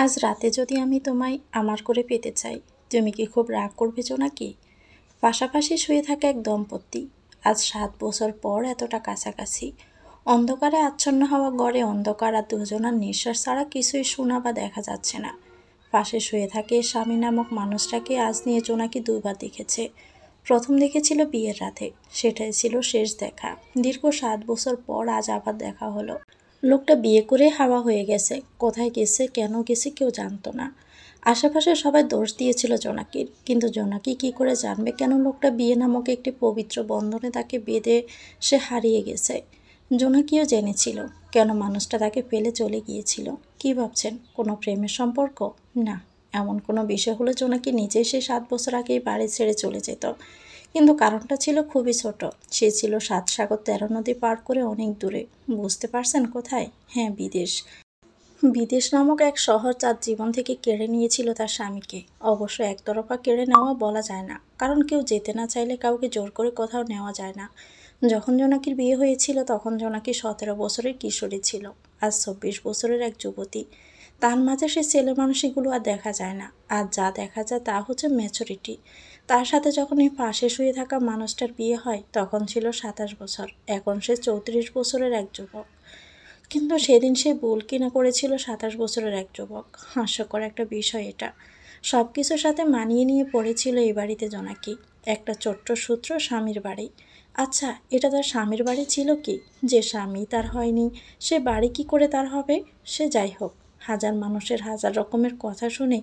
আজ রাতে যদি আমি তোমায় আমার করে পেতে চাই, তুমি কি খুব রাগ করবে নাকি? পাশাপাশি শুয়ে থাকা এক দম্পতি, আজ 7 বছর পর এতটা কাছাকাছি। অন্ধকারে আচ্ছন্ন হওয়া ঘরে অন্ধকার আর দুজনার নিঃশ্বাস ছাড়া কিছুই শোনা বা দেখা যাচ্ছে না। পাশে শুয়ে থাকে স্বামী নামক মানুষটাকে আজ নিয়ে জোনাকি দুইবার দেখেছে। প্রথম দেখেছিল বিয়ের রাতে, সেটাই ছিল শেষ দেখা। দীর্ঘ 7 বছর পর আজ আবার দেখা হলো। লোকটা বিয়ে করে হাওয়া হয়ে গেছে, কোথায় গেছে কেন গেছে কেউ জানতো না। আশেপাশে সবাই দোষ দিয়েছিল জোনাকির, কিন্তু জোনাকি কি করে জানবে কেন লোকটা বিয়ে নামক একটি পবিত্র বন্ধনে তাকে বেঁধে সে হারিয়ে গেছে। জোনাকিও জেনেছিল কেন মানুষটা তাকে ফেলে চলে গিয়েছিল। কি ভাবছেন, কোনো প্রেমের সম্পর্ক? না, এমন কোনো বিষয় হলে জোনাকি নিজেই সে 7 বছর আগেই বাড়ি ছেড়ে চলে যেত। কিন্তু কারণটা ছিল খুবই ছোট। সে ছিল 7 সাগর 13 নদী পার করে অনেক দূরে। বুঝতে পারছেন কোথায়? হ্যাঁ, বিদেশ। বিদেশ নামক এক শহর তার জীবন থেকে কেড়ে নিয়েছিল তার স্বামীকে। অবশ্য একতরফা কেড়ে নেওয়া বলা যায় না, কারণ কেউ যেতে না চাইলে কাউকে জোর করে কোথাও নেওয়া যায় না। যখন জোনাকির বিয়ে হয়েছিল তখন জোনাকি 17 বছরের কিশোরী ছিল। আজ 24 বছরের এক যুবতী। তার মাঝে সে ছেলে মানুষগুলো আর দেখা যায় না। আর যা দেখা যায় তা হচ্ছে ম্যাচুরিটি। তার সাথে যখন এই পাশে শুয়ে থাকা মানুষটার বিয়ে হয় তখন ছিল 27 বছর। এখন সে 34 বছরের এক যুবক। কিন্তু সেদিন সে ভুল কিনা করেছিল 27 বছরের এক যুবক। হাস্যকর একটা বিষয় এটা। সব কিছুর সাথে মানিয়ে নিয়ে পড়েছিল এই বাড়িতে জোনাকি। একটা ছোট্ট সূত্র, স্বামীর বাড়ি। আচ্ছা, এটা তার স্বামীর বাড়ি ছিল কি? যে স্বামী তার হয়নি, সে বাড়ি কি করে তার হবে? সে যাই হোক, হাজার মানুষের হাজার রকমের কথা শুনে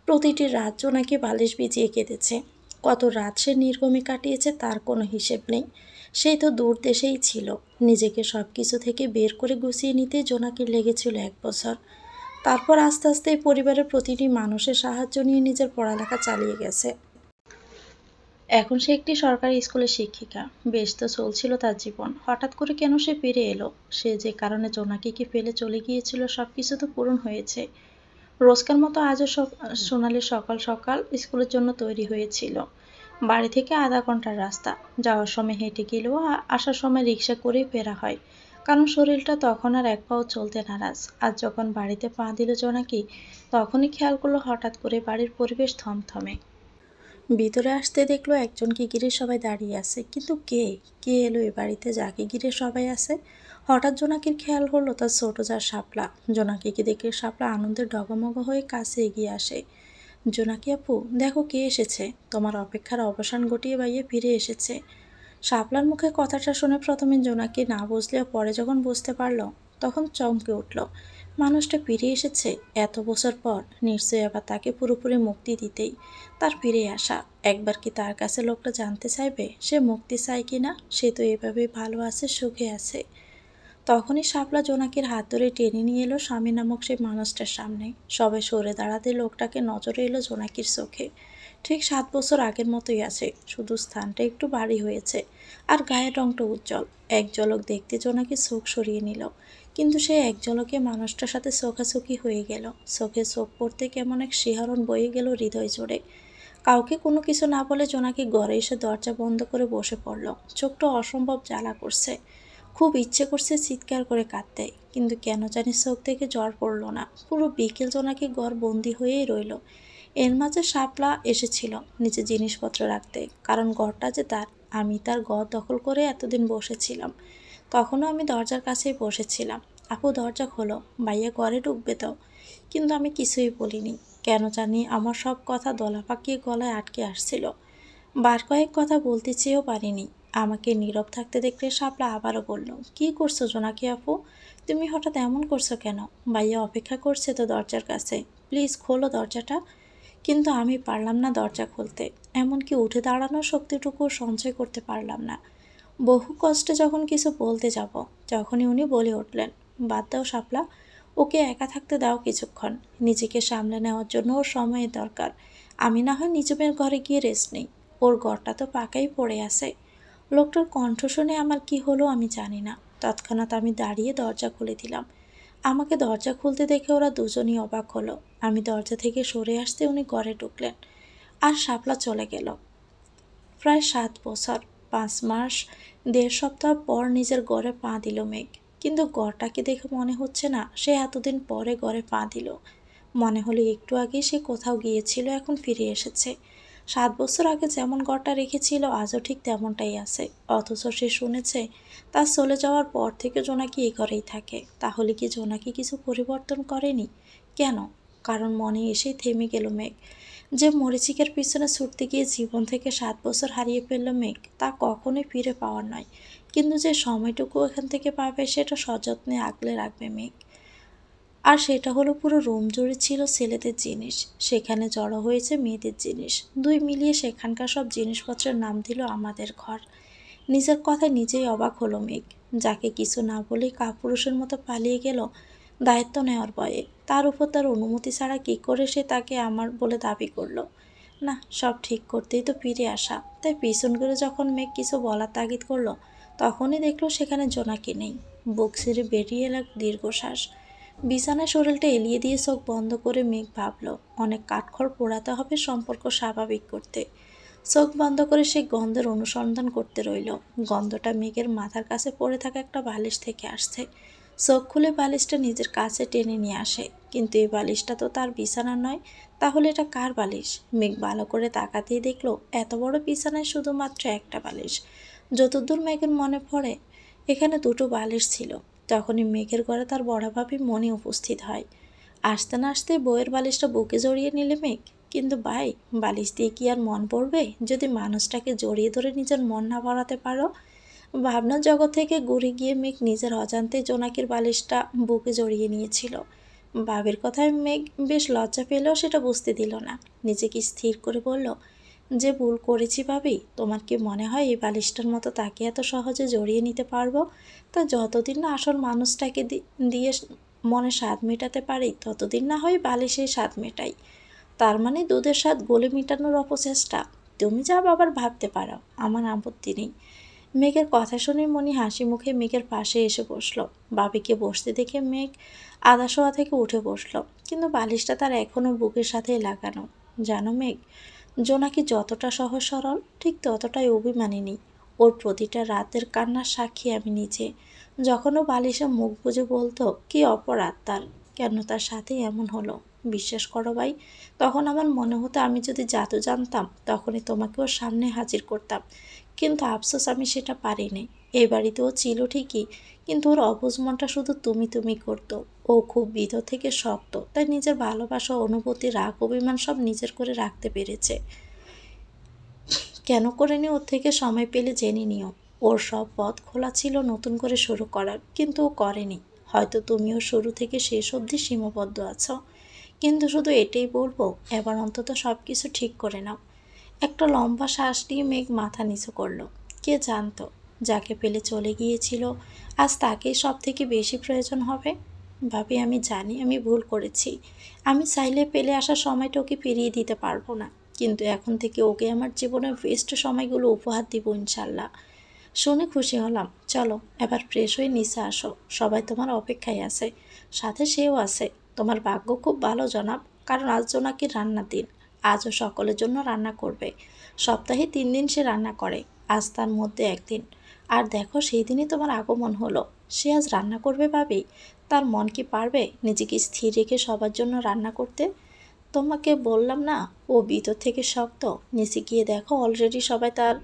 প্রতিটি রাত জোনাকি বালিশ বিছিয়ে কেঁদেছে। কত রাত সে নির্গমে কাটিয়েছে তার কোনো হিসেব নেই। সেই তো দূর দেশেই ছিল। নিজেকে সব কিছু থেকে বের করে গুছিয়ে নিতে জোনাকির লেগেছিল 1 বছর। তারপর আস্তে আস্তে এই পরিবারের প্রতিটি মানুষের সাহায্য নিয়ে নিজের পড়ালেখা চালিয়ে গেছে। এখন সে একটি সরকারি স্কুলের শিক্ষিকা। বেশ তো চলছিল তার জীবন। হঠাৎ করে কেন সে ফিরে এলো? সে যে কারণে জোনাকিকে ফেলে চলে গিয়েছিল সব কিছু তো পূরণ হয়েছে। রোজকার মতো আজও সোনালি সকাল সকাল স্কুলের জন্য তৈরি হয়েছিল। বাড়ি থেকে আধা ঘন্টার রাস্তা। যাওয়ার সময় হেঁটে গেলেও আসার সময় রিক্সা করেই ফেরা হয়, কারণ শরীরটা তখন আর এক পাও চলতে নারাজ। আর যখন বাড়িতে পা দিল জোনাকি, তখনই খেয়াল করলো হঠাৎ করে বাড়ির পরিবেশ থমথমে। ভিতরে আসতে দেখলো একজনকে ঘিরে সবাই দাঁড়িয়ে আছে, কিন্তু কে? কে এলো এ বাড়িতে যাকে ঘিরে সবাই আছে? হঠাৎ জোনাকির খেয়াল হলো তার ছোট যা শাপলা। জোনাকিকে দেখে শাপলা আনন্দে ডগমগ হয়ে কাছে এগিয়ে আসে। জোনাকি আপু, দেখো কে এসেছে। তোমার অপেক্ষার অবসান ঘটিয়ে বাইয়ে ফিরে এসেছে। শাপলার মুখে কথাটা শুনে প্রথমে জোনাকি না বুঝলেও পরে যখন বুঝতে পারলো, তখন চমকে উঠল। মানুষটা ফিরে এসেছে এত বছর পর, নিশ্চয়ই আবার তাকে পুরোপুরি মুক্তি দিতেই তার ফিরে আসা। একবার কি তার কাছে লোকটা জানতে চাইবে সে মুক্তি চায় কিনা? সে তো এভাবেই ভালো আছে, সুখে আছে। তখনই শাপলা জোনাকির হাত ধরে টেনে নিয়ে এলো স্বামী নামক সেই মানুষটার সামনে। সবাই সরে দাঁড়াতে লোকটাকে নজরে এলো জোনাকির চোখে। ঠিক 7 বছর আগের মতোই আছে, শুধু স্থানটা একটু ভারী হয়েছে। আর গায়ের রংটা উজ্জ্বল। এক ঝলক দেখতে জোনাকি চোখ সরিয়ে নিল, কিন্তু সেই এক ঝলকে মানুষটার সাথে চোখাচোখি হয়ে গেল। চোখে চোখ পড়তে কেমন এক শিহরণ বয়ে গেল হৃদয় জুড়ে। কাউকে কোনো কিছু না বলে জোনাকি ঘরে এসে দরজা বন্ধ করে বসে পড়ল। চোখটা অসম্ভব জ্বালা করছে। খুব ইচ্ছে করছে চিৎকার করে কাঁদতে, কিন্তু কেন জানি চোখ থেকে জ্বর পড়ল না। পুরো বিকেল জোনাকি ঘর বন্দি হয়েই রইল। এর মাঝে শাপলা এসেছিল নিজের জিনিসপত্র রাখতে, কারণ ঘরটা যে তার। আমি তার ঘর দখল করে এতদিন বসেছিলাম। তখনও আমি দরজার কাছেই বসেছিলাম। আপু, দরজা খোলো, ভাইয়া ঘরে ঢুকবে তো। কিন্তু আমি কিছুই বলিনি। কেন জানি আমার সব কথা দলা পাকিয়ে গলায় আটকে আসছিল। বার কয়েক কথা বলতে চেয়েও পারিনি। আমাকে নীরব থাকতে দেখলে শাপলা আবারও বলল, কি করছো জোনাকি আপু? তুমি হঠাৎ এমন করছো কেন? ভাইয়া অপেক্ষা করছে তো দরজার কাছে, প্লিজ খোলো দরজাটা। কিন্তু আমি পারলাম না দরজা খুলতে, এমনকি উঠে দাঁড়ানোর শক্তিটুকু সঞ্চয় করতে পারলাম না। বহু কষ্টে যখন কিছু বলতে যাব, তখনই উনি বলে উঠলেন, বাদ দাও শাপলা, ওকে একা থাকতে দাও কিছুক্ষণ। নিজেকে সামলে নেওয়ার জন্য ওর সময়ের দরকার। আমি না হয় নিজের ঘরে গিয়ে রেস্ট নেই। ওর ঘরটা তো পাকাই পড়ে আছে। লোকটার কণ্ঠ শুনে আমার কি হলো আমি জানি না। তৎক্ষণাৎ আমি দাঁড়িয়ে দরজা খুলে দিলাম। আমাকে দরজা খুলতে দেখে ওরা দুজনই অবাক হলো। আমি দরজা থেকে সরে আসতে উনি ঘরে ঢুকলেন, আর শাপলা চলে গেল। প্রায় 7 বছর, 5 মাস, 1.5 সপ্তাহ পর নিজের ঘরে পা দিল মেঘ। কিন্তু ঘরটাকে দেখে মনে হচ্ছে না সে এতদিন পরে ঘরে পা দিল। মনে হলো একটু আগে সে কোথাও গিয়েছিল, এখন ফিরে এসেছে। 7 বছর আগে যেমন ঘরটা রেখেছিল আজও ঠিক তেমনটাই আছে। অথচ সে শুনেছে তার চলে যাওয়ার পর থেকে জোনাকি এই ঘরেই থাকে। তাহলে কি জোনাকি কিছু পরিবর্তন করেনি? কেন? কারণ মনে এসেই থেমে গেল মেঘ। যে মরিচিকার পিছনে ছুটতে গিয়ে জীবন থেকে 7 বছর হারিয়ে ফেলল মেঘ, তা কখনোই ফিরে পাওয়ার নয়। কিন্তু যে সময়টুকু এখান থেকে পাবে সেটা সযত্নে আগলে রাখবে মেঘ। আর সেটা হলো পুরো রুম জুড়ে ছিল ছেলেদের জিনিস, সেখানে জড়ো হয়েছে মেয়েদের জিনিস। দুই মিলিয়ে সেখানকার সব জিনিসপত্রের নাম দিল আমাদের ঘর। নিজের কথায় নিজেই অবাক হলো মেঘ। যাকে কিছু না বলেই কাপুরুষের মতো পালিয়ে গেল দায়িত্ব নেওয়ার ভয়ে, তার উপর তার অনুমতি ছাড়া কী করে সে তাকে আমার বলে দাবি করলো? না, সব ঠিক করতেই তো ফিরে আসা। তাই পিছন করে যখন মেঘ কিছু বলার তাগিদ করলো, তখনই দেখলো সেখানে জোনাকি নেই। বুক ছিঁড়ে বেরিয়ে এল এক দীর্ঘশ্বাস। বিছানায় শরীরটা এলিয়ে দিয়ে চোখ বন্ধ করে মেঘ ভাবল অনেক কাঠখড় পোড়াতে হবে সম্পর্ক স্বাভাবিক করতে। চোখ বন্ধ করে সে গন্ধের অনুসন্ধান করতে রইল। গন্ধটা মেঘের মাথার কাছে পড়ে থাকা একটা বালিশ থেকে আসছে। চোখ খুলে বালিশটা নিজের কাছে টেনে নিয়ে আসে, কিন্তু এই বালিশটা তো তার বিছানার নয়। তাহলে এটা কার বালিশ? মেঘ ভালো করে তাকাতেই দেখলো এত বড় বিছানায় শুধুমাত্র একটা বালিশ। যতদূর মেঘের মনে পড়ে এখানে দুটো বালিশ ছিল। তখনই মেঘের ঘরে তার বড় ভাবি মনি উপস্থিত হয়। আসতে না আসতে বইয়ের বালিশটা বুকে জড়িয়ে নিলে মেঘ। কিন্তু ভাই, বালিশ দিয়ে কি আর মন পড়বে যদি মানুষটাকে জড়িয়ে ধরে নিজের মন না ভরাতে পারো? ভাবনার জগৎ থেকে ঘুরে গিয়ে মেঘ নিজের অজান্তে জোনাকির বালিশটা বুকে জড়িয়ে নিয়েছিল। ভাবির কথায় মেঘ বেশ লজ্জা পেলেও সেটা বুঝতে দিল না। নিজেকে স্থির করে বলল, যে ভুল করেছি ভাবি, তোমার কি মনে হয় এই বালিশটার মতো তাকে এত সহজে জড়িয়ে নিতে পারবো? তা যতদিন না আসল মানুষটাকে দিয়ে মনে স্বাদ মেটাতে পারি ততদিন না হয় বালিশেই স্বাদ মেটাই। তার মানে দুধের স্বাদ গলে মেটানোর অপচেষ্টা? তুমি যা বাবার ভাবতে পারো, আমার আপত্তি নেই। মেঘের কথা শুনে মনি হাসি মুখে মেঘের পাশে এসে বসলো। বাবিকে বসতে দেখে মেঘ আধা শোয়া থেকে উঠে বসলো, কিন্তু বালিশটা তার এখনও বুকের সাথেই লাগানো। জানো মেঘ, জোনাকি যতটা সহজ সরল ঠিক ততটাই অভিমানিনী। ওর প্রতিটা রাতের কান্নার সাক্ষী আমি নিজে। যখন ও বালিশে মুখ বুজে বলতো কি অপরাধ তার, কেন তার সাথে এমন হলো, বিশ্বাস করো ভাই, তখন আমার মনে হতো আমি যদি জাদু জানতাম তখনই তোমাকে ওর সামনে হাজির করতাম। কিন্তু আফসোস আমি সেটা পারিনি। এই বাড়িতেও ছিল ঠিকই, কিন্তু ওর অবুঝ মনটা শুধু তুমি তুমি করতো। ও খুব ভিতর থেকে শক্ত, তাই নিজের ভালোবাসা, অনুভূতি, রাগ, অভিমান সব নিজের করে রাখতে পেরেছে। কেন করেনি ওর থেকে সময় পেলে জেনে নিও। ওর সব পথ খোলা ছিল নতুন করে শুরু করার, কিন্তু ও করেনি। হয়তো তুমিও শুরু থেকে শেষ অবধি সীমাবদ্ধ আছো। কিন্তু শুধু এটাই বলবো, এবার অন্তত সব কিছু ঠিক করে নাও। একটা লম্বা শ্বাস নিয়ে মেঘ মাথা নিচু করলো। কে জানতো, যাকে পেলে চলে গিয়েছিল আজ তাকেই সব থেকে বেশি প্রয়োজন হবে। ভাবি, আমি জানি আমি ভুল করেছি। আমি চাইলে পেলে আসা সময়টা ওকে ফিরিয়ে দিতে পারবো না, কিন্তু এখন থেকে ওকে আমার জীবনের বেস্ট সময়গুলো উপহার দিব ইনশাল্লাহ। শুনে খুশি হলাম। চলো এবার ফ্রেশ হয়ে নিচে আসো, সবাই তোমার অপেক্ষায় আছে, সাথে সেও আছে। তোমার ভাগ্য খুব ভালো জনাব, কারণ আজ জোনাকির রান্নার দিন। আজও সকলের জন্য রান্না করবে। সপ্তাহে 3 দিন সে রান্না করে, আজ তার মধ্যে একদিন। আর দেখো, সেই দিনই তোমার আগমন হলো। সে আজ রান্না করবে ভাবি। তার মন কি পারবে নিজেকে স্থির রেখে সবার জন্য রান্না করতে? তোমাকে বললাম না, ও ভিতর থেকে শক্ত। নিচে গিয়ে দেখো, অলরেডি সবাই তার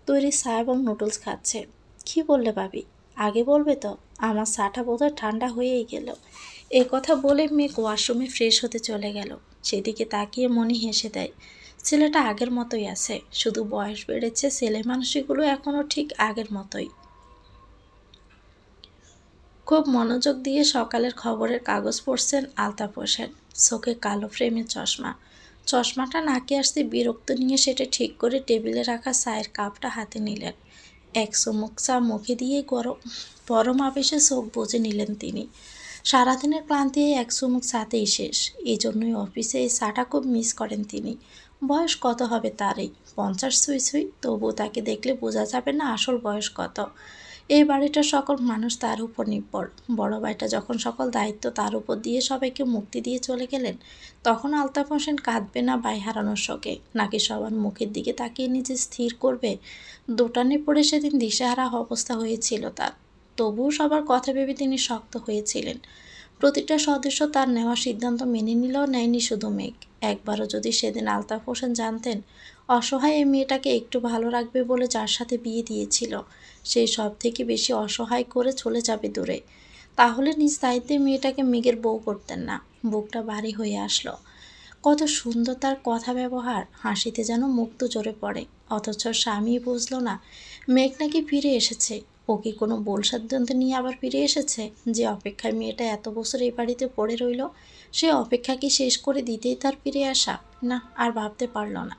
তৈরি চা এবং নুডলস খাচ্ছে। কি বললে ভাবি? আগে বলবে তো, আমার চাটা বোধহয় ঠান্ডা হয়েই গেল। এই কথা বলে মেঘ ওয়াশরুমে ফ্রেশ হতে চলে গেল। সেদিকে তাকিয়ে মনি হেসে দেয়। ছেলেটা আগের মতোই আছে, শুধু বয়স বেড়েছে, ছেলে মানুষগুলো এখনও ঠিক আগের মতোই। খুব মনোযোগ দিয়ে সকালের খবরের কাগজ পড়ছেন আলতাফ হোসেন। চোখে কালো ফ্রেমের চশমা। চশমাটা নাকে আসতে বিরক্ত নিয়ে সেটা ঠিক করে টেবিলে রাখা চায়ের কাপটা হাতে নিলেন। এক চুমুক চা মুখে দিয়ে পরম আবেশে চোখ বুজে নিলেন তিনি। সারাদিনের ক্লান্তি এক চুমুক চাতেই শেষ। এই জন্যই অফিসে এই চাটা খুব মিস করেন তিনি। বয়স কত হবে তার, এই 50 ছুঁই ছুঁই, তবুও তাকে দেখলে বোঝা যাবে না আসল বয়স কত। এই বাড়িটার সকল মানুষ তার উপর নির্ভর। বড় ভাইটা যখন সকল দায়িত্ব তার উপর দিয়ে সবাইকে মুক্তি দিয়ে চলে গেলেন, তখন আলতাফ হোসেন কাঁদবে না ভাই হারানোর শোকে, নাকি সবার মুখের দিকে তাকিয়ে নিজে স্থির করবে? দোটানে পড়ে সেদিন দিশেহারা অবস্থা হয়েছিল তার। তবুও সবার কথা ভেবে তিনি শক্ত হয়েছিলেন। প্রতিটা সদস্য তার নেওয়া সিদ্ধান্ত মেনে নিলেও নেয়নি শুধু মেঘ। একবারও যদি সেদিন আলতাফ হোসেন জানতেন অসহায় এই মেয়েটাকে একটু ভালো রাখবে বলে যার সাথে বিয়ে দিয়েছিল সেই সব থেকে বেশি অসহায় করে চলে যাবে দূরে, তাহলে নিজ দায়িত্বে মেয়েটাকে মেঘের বউ করতেন না। বুকটা ভারী হয়ে আসলো। কত সুন্দর তার কথা ব্যবহার, হাসিতে যেন মুক্ত জোরে পড়ে। অথচ স্বামী বুঝলো না মেঘ নাকি ফিরে এসেছে। ও কি কোনো ভুল সিদ্ধান্ত নিয়ে আবার ফিরে এসেছে? যে অপেক্ষায় মেয়েটা এত বছর এই বাড়িতে পড়ে রইল, সে অপেক্ষা কি শেষ করে দিতেই তার ফিরে আসা? না, আর ভাবতে পারল না।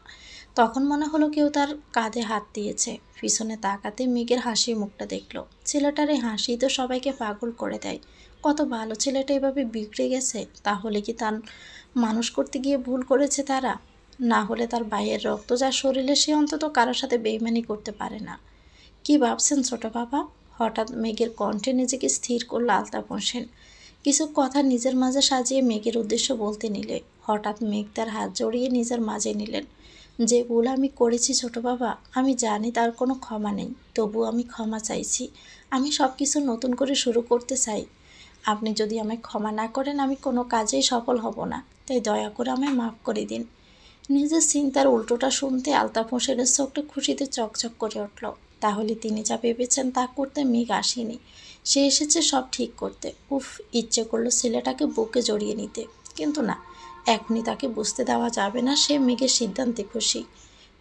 তখন মনে হলো কেউ তার কাঁধে হাত দিয়েছে। পিছনে তাকাতে মেঘের হাসি মুখটা দেখলো। ছেলেটার এই হাসি তো সবাইকে পাগল করে দেয়। কত ভালো ছেলেটা এভাবে বিগড়ে গেছে। তাহলে কি তার মানুষ করতে গিয়ে ভুল করেছে তারা? না হলে তার ভাইয়ের রক্ত যার শরীরে সে অন্তত কারোর সাথে বেইমানি করতে পারে না। কি ভাবছেন ছোট বাবা? হঠাৎ মেঘের কণ্ঠে নিজেকে স্থির করল আলতাফ হোসেন। কিছু কথা নিজের মাঝে সাজিয়ে মেঘের উদ্দেশ্য বলতে নিলে হঠাৎ মেঘ তার হাত জড়িয়ে নিজের মাঝে নিলেন। যে ভুল আমি করেছি ছোট বাবা, আমি জানি তার কোনো ক্ষমা নেই, তবু আমি ক্ষমা চাইছি। আমি সব কিছু নতুন করে শুরু করতে চাই। আপনি যদি আমায় ক্ষমা না করেন আমি কোনো কাজেই সফল হব না, তাই দয়া করে আমায় মাফ করে দিন। নিজের চিন্তার উল্টোটা শুনতে আলতাফ হোসেনের চোখটা খুশিতে চকচক করে উঠল। তাহলে তিনি যা ভেবেছেন তা করতে মেঘ আসেনি, সে এসেছে সব ঠিক করতে। উফ, ইচ্ছে করলো ছেলেটাকে বুকে জড়িয়ে নিতে, কিন্তু না, এখনই তাকে বুঝতে দেওয়া যাবে না সে মেঘের সিদ্ধান্তে খুশি।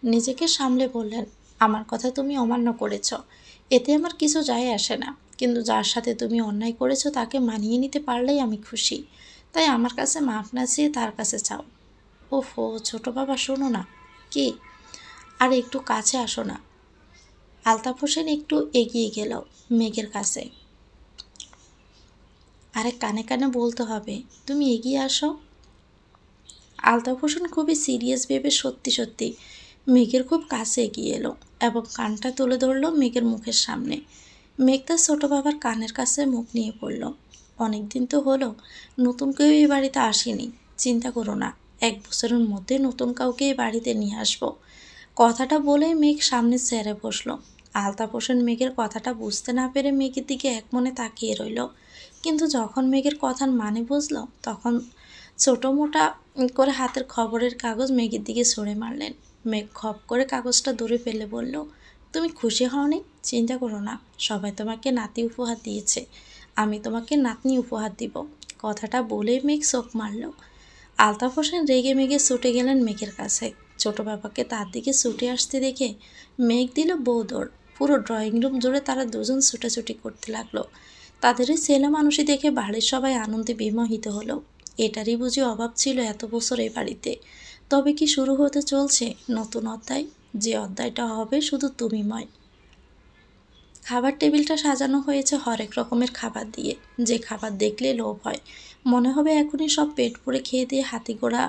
নিজেকে সামলে বললেন, আমার কথা তুমি অমান্য করেছ, এতে আমার কিছু যায় আসে না, কিন্তু যার সাথে তুমি অন্যায় করেছো তাকে মানিয়ে নিতে পারলেই আমি খুশি। তাই আমার কাছে মাফ না চেয়ে তার কাছে চাও। ওহো ছোট বাবা, শোনো না। কি? আর একটু কাছে আসো না। আলতাফ হোসেন একটু এগিয়ে গেল মেঘের কাছে। আরে কানে কানে বলতে হবে, তুমি এগিয়ে আসো। আলতাফ হোসেন খুবই সিরিয়াস ভেবে সত্যি সত্যি মেঘের খুব কাছে এগিয়ে এলো এবং কানটা তুলে ধরলো মেঘের মুখের সামনে। মেঘ তার ছোট বাবার কানের কাছে মুখ নিয়ে পড়ল। অনেক দিন তো হলো, নতুন কেউ এই বাড়িতে আসেনি। চিন্তা করো না, 1 বছরের মধ্যে নতুন কাউকে এই বাড়িতে নিয়ে আসবো। কথাটা বলেই মেঘ সামনে চেয়ারে বসলো। আলতাফ হোসেন মেঘের কথাটা বুঝতে না পেরে মেঘের দিকে একমনে তাকিয়ে রইল। কিন্তু যখন মেঘের কথার মানে বুঝলো তখন ছোটো মোটা করে হাতের খবরের কাগজ মেঘের দিকে ছুঁড়ে মারলেন। মেঘ খপ করে কাগজটা দূরে ফেলে বলল, তুমি খুশি হওনি? চিন্তা করো না, সবাই তোমাকে নাতি উপহার দিয়েছে, আমি তোমাকে নাতনি উপহার দিব। কথাটা বলেই মেঘ চোখ মারল। আলতাফ হোসেন রেগে মেঘে ছুটে গেলেন মেঘের কাছে। ছোট বাবাকে তার দিকে ছুটে আসতে দেখে মেঘ দিল বউ দৌড়। পুরো ড্রয়িং রুম জুড়ে তারা দুজন ছুটাছুটি করতে লাগলো। তাদের এই ছেলে মানুষই দেখে বাড়ির সবাই আনন্দে বিমোহিত হলো। এটারই বুঝি অভাব ছিল এত বছর এই বাড়িতে। তবে কি শুরু হতে চলছে নতুন অধ্যায়, যে অধ্যায়টা হবে শুধু তুমিময়। খাবার টেবিলটা সাজানো হয়েছে হরেক রকমের খাবার দিয়ে, যে খাবার দেখলে লোভ হয়, মনে হবে এখনই সব পেট পুড়ে খেয়ে দিয়ে হাতি ঘোড়া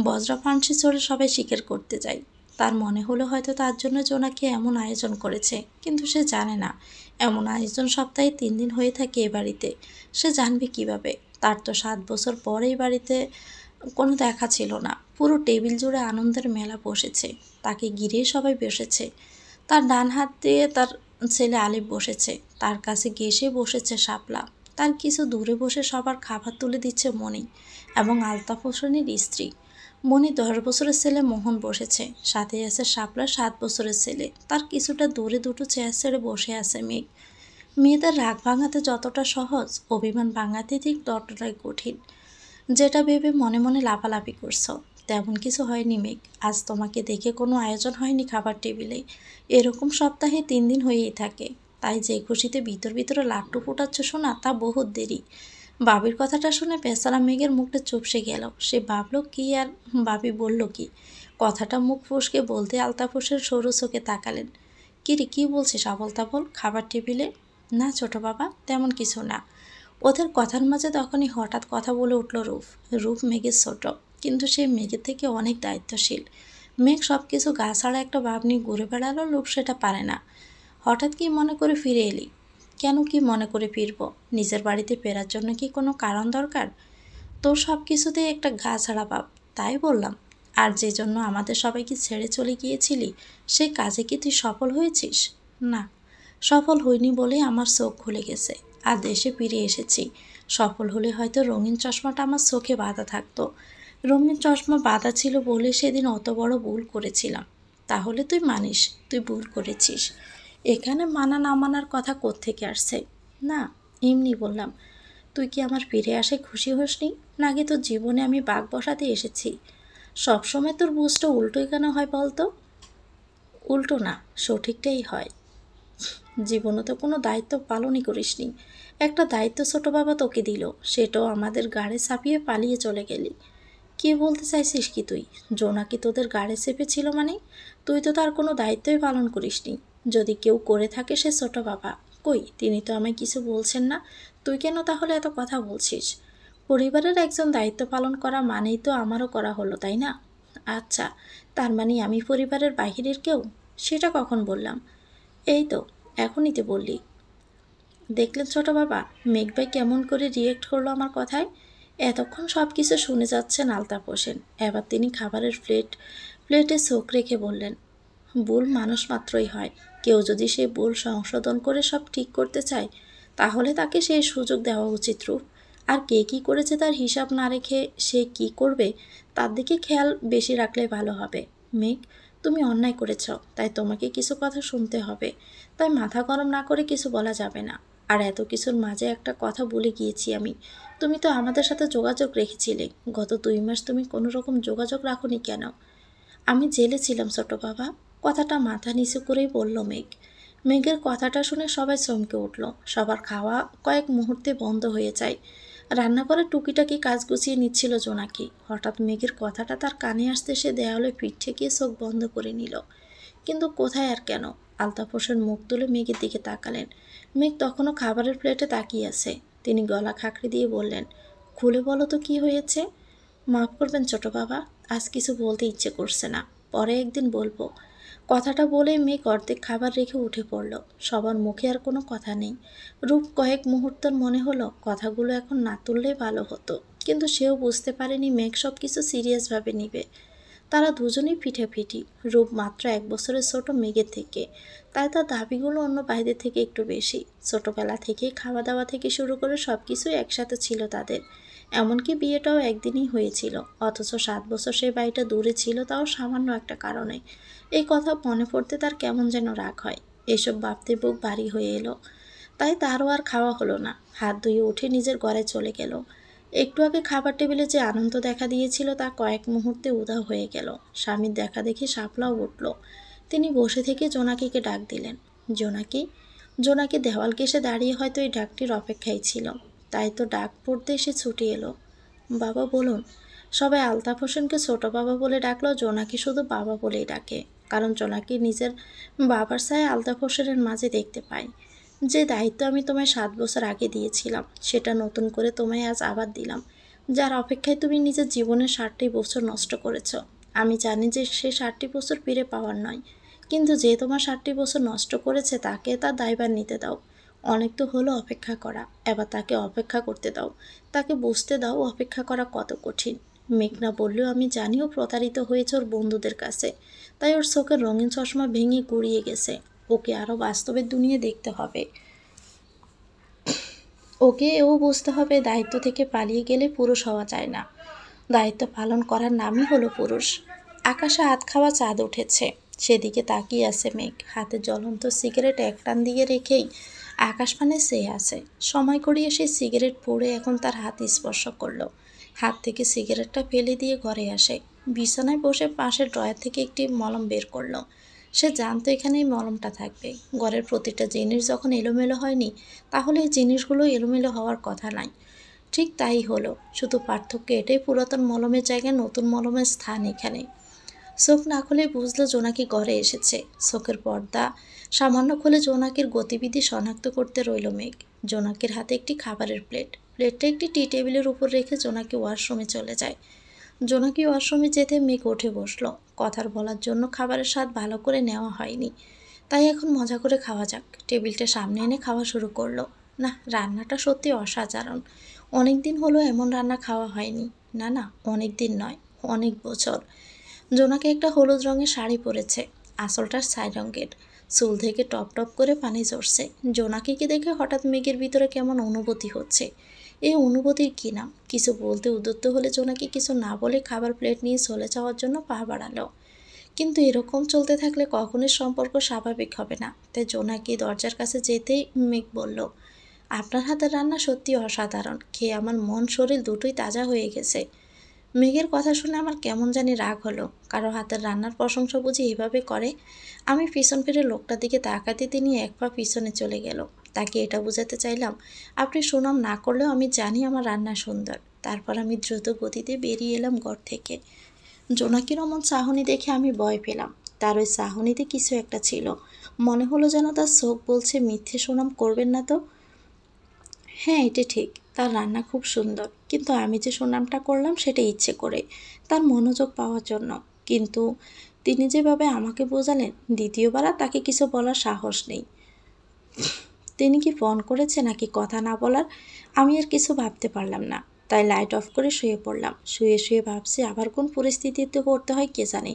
বজরা ফান্সি চড়ে সবাই শিকার করতে যায়। তার মনে হলো হয়তো তার জন্য জোনাকি এমন আয়োজন করেছে, কিন্তু সে জানে না এমন আয়োজন সপ্তাহে 3 দিন হয়ে থাকে এ বাড়িতে। সে জানবে কিভাবে? তার তো 7 বছর পর এই বাড়িতে কোনো দেখা ছিল না। পুরো টেবিল জুড়ে আনন্দের মেলা বসেছে, তাকে ঘিরে সবাই বসেছে। তার ডান হাত দিয়ে তার ছেলে আলিফ বসেছে, তার কাছে ঘেঁষে বসেছে শাপলা, তার কিছু দূরে বসে সবার খাবার তুলে দিচ্ছে মণি এবং আলতাফ হোসেনের স্ত্রী। মণি 10 বছরের ছেলে মোহন বসেছে, সাথে আছে শাপলা 7 বছরের ছেলে। তার কিছুটা দূরে দুটো চেয়ার ছেড়ে বসে আছে মেঘ। মেয়েদের রাগ ভাঙাতে যতটা সহজ, অভিমান ভাঙাতে ঠিক ততটাই কঠিন। যেটা ভেবে মনে মনে লাফালাফি করছো, তেমন কিছু হয়নি মেঘ। আজ তোমাকে দেখে কোনো আয়োজন হয়নি খাবার টেবিলে। এরকম সপ্তাহে 3 দিন হয়েই থাকে, তাই যে খুশিতে ভিতর ভিতরে লাট্টু ফোটাচ্ছ শোনা, তা বহুত দেরি। বাবির কথাটা শুনে বেচারা মেঘের মুখটা চুপসে গেল। সে ভাবলো কি আর বাবি বলল কি। কথাটা মুখ ফসকে বলতে আলতাফ হোসেন সরু চোখে তাকালেন। কিরে, কি বলছিস আবল তাবল খাবার টেবিলে? না ছোট বাবা, তেমন কিছু না। ওদের কথার মাঝে তখনই হঠাৎ কথা বলে উঠল রূপ। রূপ মেঘের ছোট, কিন্তু সে মেঘের থেকে অনেক দায়িত্বশীল। মেঘ সব কিছু গা ছাড়া একটা ভাব নিয়ে ঘুরে বেড়ালো, রূপ সেটা পারে না। হঠাৎ কি মনে করে ফিরে এলি? কেন কি মনে করে ফিরব? নিজের বাড়িতে ফেরার জন্য কি কোনো কারণ দরকার? তোর সব কিছুতেই একটা গা ছাড়া ভাব, তাই বললাম। আর যে জন্য আমাদের সবাইকে ছেড়ে চলে গিয়েছিলি, সেই কাজে কি তুই সফল হয়েছিস? না, সফল হইনি বলেই আমার চোখ খুলে গেছে, আর দেশে ফিরে এসেছি। সফল হলে হয়তো রঙিন চশমাটা আমার চোখে বাঁধা থাকতো। রঙিন চশমা বাঁধা ছিল বলে সেদিন অত বড় ভুল করেছিলাম। তাহলে তুই মানিস তুই ভুল করেছিস। এখানে মানা না মানার কথা কোত্থেকে আসছে? না, এমনি বললাম। তুই কি আমার ফিরে আসায় খুশি হসনি, নাকি তোর জীবনে আমি বাঘ বসাতে এসেছি? সবসময় তোর বুঝটা উল্টোই কেন হয় বলতো? উল্টো না, সঠিকটাই হয়। জীবনে তো কোনো দায়িত্ব পালনই করিসনি। একটা দায়িত্ব ছোট বাবা তোকে দিল, সেটাও আমাদের গাড়ি চাপিয়ে পালিয়ে চলে গেলি। কি বলতে চাইছিস কি তুই? জোনাকি তোদের গাড়ি চেপেছিল মানে? তুই তো তার কোনো দায়িত্বই পালন করিসনি। যদি কেউ করে থাকে সে ছোট বাবা। কই, তিনি তো আমায় কিছু বলছেন না। তুই কেন তাহলে এত কথা বলছিস? পরিবারের একজন দায়িত্ব পালন করা মানেই তো আমারও করা হলো, তাই না? আচ্ছা, তার মানে আমি পরিবারের বাহিরের কেউ? সেটা কখন বললাম? এই তো এখনই তো বললি। দেখলেন ছোট বাবা, মেঘভাই কেমন করে রিয়েক্ট করলো আমার কথায়। এতক্ষণ সব কিছু শুনে যাচ্ছেন আলতাফ হোসেন। এবার তিনি খাবারের প্লেটে চোখ রেখে বললেন, ভুল মানুষ মাত্রই হয়। কেউ যদি সেই ভুল সংশোধন করে সব ঠিক করতে চায়, তাহলে তাকে সেই সুযোগ দেওয়া উচিত রূপ। আর কে কী করেছে তার হিসাব না রেখে সে কি করবে তার দিকে খেয়াল বেশি রাখলে ভালো হবে। মেঘ, তুমি অন্যায় করেছ, তাই তোমাকে কিছু কথা শুনতে হবে। তাই মাথা গরম না করে কিছু বলা যাবে না। আর এত কিছুর মাঝে একটা কথা বলে গিয়েছি আমি। তুমি তো আমাদের সাথে যোগাযোগ রেখেছিলে। গত 2 মাস তুমি কোনো রকম যোগাযোগ রাখোনি কেন? আমি জেলে ছিলাম ছোট বাবা। কথাটা মাথা নিচু করেই বলল মেঘ। মেঘের কথাটা শুনে সবাই চমকে উঠল। সবার খাওয়া কয়েক মুহূর্তে বন্ধ হয়ে যায়। রান্নাঘরে টুকিটাকি কাজ গুছিয়ে নিচ্ছিল জোনাকি। হঠাৎ মেঘের কথাটা তার কানে আসতে সে দেয়ালে পিঠ ঠেকিয়ে চোখ বন্ধ করে নিল। কিন্তু কোথায় আর কেন? আলতাফ হোসেন মুখ তুলে মেঘের দিকে তাকালেন। মেঘ তখনও খাবারের প্লেটে তাকিয়ে আছে। তিনি গলা খাঁকড়ে দিয়ে বললেন, খুলে বলো তো কি হয়েছে? মাফ করবেন ছোট বাবা, আজ কিছু বলতে ইচ্ছে করছে না, পরে একদিন বলবো। কথাটা বলে মেঘ অর্ধেক খাবার রেখে উঠে পড়ল। সবার মুখে আর কোনো কথা নেই। রূপ কয়েক মুহূর্তের মনে হলো কথাগুলো এখন না তুললেই ভালো হতো, কিন্তু সেও বুঝতে পারেনি মেঘ সব কিছু সিরিয়াসভাবে নিবে। তারা দুজনেই পিঠাপিঠি। রূপ মাত্র 1 বছরের ছোট মেঘের থেকে, তাই তার দাবিগুলো অন্য ভাইদের থেকে একটু বেশি। ছোটবেলা থেকেই খাওয়া দাওয়া থেকে শুরু করে সব কিছুই একসাথে ছিল তাদের। এমনকি বিয়েটাও একদিনই হয়েছিল, অথচ 7 বছর সেই বাড়িটা দূরে ছিল, তাও সামান্য একটা কারণে। এই কথা মনে পড়তে তার কেমন যেন রাগ হয়। এসব ভাবতে বুক ভারী হয়ে এলো। তাই তারও আর খাওয়া হলো না। হাত ধুয়ে উঠে নিজের ঘরে চলে গেল। একটু আগে খাবার টেবিলে যে আনন্দ দেখা দিয়েছিল তা কয়েক মুহূর্তে উধাও হয়ে গেল। স্বামীর দেখা দেখে শাপলাও উঠল। তিনি বসে থেকে জোনাকিকে ডাক দিলেন। জোনাকি। জোনাকি দেওয়াল ঘেঁষে দাঁড়িয়ে হয়তো এই ডাকটির অপেক্ষায় ছিল। তাই তো ডাক পড়তে এসে ছুটে এলো। বাবা বলুন। সবাই আলতাফ হোসেনকে ছোট বাবা বলে ডাকলেও জোনাকি শুধু বাবা বলেই ডাকে। কারণ জোনাকি নিজের বাবার ছায়া আলতাফ হোসেনের মাঝে দেখতে পায়। যে দায়িত্ব আমি তোমায় 7 বছর আগে দিয়েছিলাম, সেটা নতুন করে তোমায় আজ আবার দিলাম। যার অপেক্ষায় তুমি নিজের জীবনের 60টি বছর নষ্ট করেছ। আমি জানি যে সে 60টি বছর ফিরে পাওয়ার নয়, কিন্তু যে তোমার 60টি বছর নষ্ট করেছে তাকে তার দায়ভার নিতে দাও। অনেক তো হলো অপেক্ষা করা, এবার তাকে অপেক্ষা করতে দাও। তাকে বুঝতে দাও অপেক্ষা করা কত কঠিন। মেঘনা বললেও আমি জানিও প্রতারিত হয়েছে ওর বন্ধুদের কাছে, তাই ওর চোখের রঙিন চশমা ভেঙে গুড়িয়ে গেছে। ওকে আরও বাস্তবের দুনিয়া দেখতে হবে। ওকে এও বুঝতে হবে দায়িত্ব থেকে পালিয়ে গেলে পুরুষ হওয়া যায় না। দায়িত্ব পালন করার নামই হলো পুরুষ। আকাশে আধ খাওয়া চাঁদ উঠেছে, সেদিকে তাকিয়ে আছে মেঘ। হাতে জ্বলন্ত সিগারেট এক টান দিয়ে রেখেই আকাশপানে চেয়ে আছে। সময় করিয়ে সেই সিগারেট পড়ে এখন তার হাত স্পর্শ করলো। হাত থেকে সিগারেটটা ফেলে দিয়ে ঘরে আসে। বিছানায় বসে পাশের ড্রয়ার থেকে একটি মলম বের করলো। সে জানতো এখানে এই মলমটা থাকবে। ঘরের প্রতিটা জিনিস যখন এলোমেলো হয়নি, তাহলে এই জিনিসগুলো এলোমেলো হওয়ার কথা নাই। ঠিক তাই হলো, শুধু পার্থক্য এটাই, পুরাতন মলমের জায়গায় নতুন মলমের স্থান এখানে। চোখ না খুলে বুঝলো জোনাকি ঘরে এসেছে। চোখের পর্দা সামান্য খুলে জোনাকির গতিবিধি শনাক্ত করতে রইল মেঘ। জোনাকির হাতে একটি খাবারের প্লেটটা একটি টি টেবিলের উপর রেখে জোনাকি ওয়াশরুমে চলে যায়। জোনাকি ওয়াশরুমে যেতে মেঘ উঠে বসলো। কথার বলার জন্য খাবারের স্বাদ ভালো করে নেওয়া হয়নি, তাই এখন মজা করে খাওয়া যাক। টেবিলটা সামনে এনে খাওয়া শুরু করলো। না, রান্নাটা সত্যি অসাধারণ। অনেক দিন হলো এমন রান্না খাওয়া হয়নি। না না, অনেক দিন নয়, অনেক বছর। জোনাকি একটা হলুদ রঙের শাড়ি পরেছে, আঁচলটা ছাই রঙের। চুল থেকে টপ টপ করে পানি ঝরছে। জোনাকিকে দেখে হঠাৎ মেঘের ভিতরে কেমন অনুভূতি হচ্ছে। এই অনুভূতির কী নাম? কিছু বলতে উদ্যত হলে জোনাকি কিছু না বলে খাবার প্লেট নিয়ে চলে যাওয়ার জন্য পা বাড়ালো। কিন্তু এরকম চলতে থাকলে কখনোই সম্পর্ক স্বাভাবিক হবে না। তাই জোনাকি দরজার কাছে যেতেই মেঘ বলল, আপনার হাতের রান্না সত্যি অসাধারণ, খেয়ে আমার মন শরীর দুটোই তাজা হয়ে গেছে। মেঘের কথা শুনে আমার কেমন জানি রাগ হলো। কারো হাতের রান্নার প্রশংসা বুঝি এভাবে করে? আমি পিছন ফিরে লোকটার দিকে তাকাতে তিনি এক পা পিছনে চলে গেল। তাকে এটা বোঝাতে চাইলাম, আপনি সুনাম না করলেও আমি জানি আমার রান্না সুন্দর। তারপর আমি দ্রুত গতিতে বেরিয়ে এলাম ঘর থেকে। জোনাকির অমন চাহনি দেখে আমি ভয় পেলাম। তার ওই চাহনিতে কিছু একটা ছিল। মনে হলো যেন তার চোখ বলছে, মিথ্যে সুনাম করবেন না তো। হ্যাঁ, এটা ঠিক, তার রান্না খুব সুন্দর, কিন্তু আমি যে সুনামটা করলাম সেটা ইচ্ছে করে, তার মনোযোগ পাওয়ার জন্য। কিন্তু তিনি যেভাবে আমাকে বোঝালেন, দ্বিতীয়বার আর তাকে কিছু বলার সাহস নেই। তিনি কি ফোন করেছে নাকি কথা না বলার, আমি আর কিছু ভাবতে পারলাম না। তাই লাইট অফ করে শুয়ে পড়লাম। শুয়ে শুয়ে ভাবছি আবার কোন পরিস্থিতিতে পড়তে হয় কে জানে।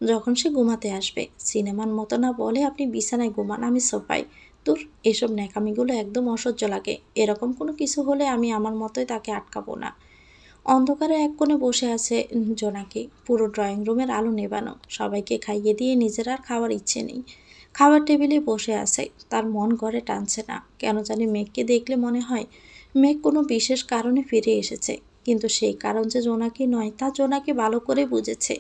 যখন সে ঘুমাতে আসবে, সিনেমার মতো না বলে আপনি বিছানায় ঘুমান, আমি সোফায়। তোর এসব ন্যাকামিগুলো একদম অসহ্য লাগে। এরকম কোনো কিছু হলে আমি আমার মতোই তাকে আটকাবো না। অন্ধকারে এক কোণে বসে আছে জোনাকি। পুরো ড্রয়িং রুমের আলো নেবানো। সবাইকে খাইয়ে দিয়ে নিজের আর খাওয়ার ইচ্ছে নেই। খাবার টেবিলে বসে আছে, তার মন ঘরে টানছে না। কেন জানি মেঘকে দেখলে মনে হয় মেঘ কোনো বিশেষ কারণে ফিরে এসেছে। কিন্তু সেই কারণ যে জোনাকি নয়, তা জোনাকি ভালো করে বুঝেছে।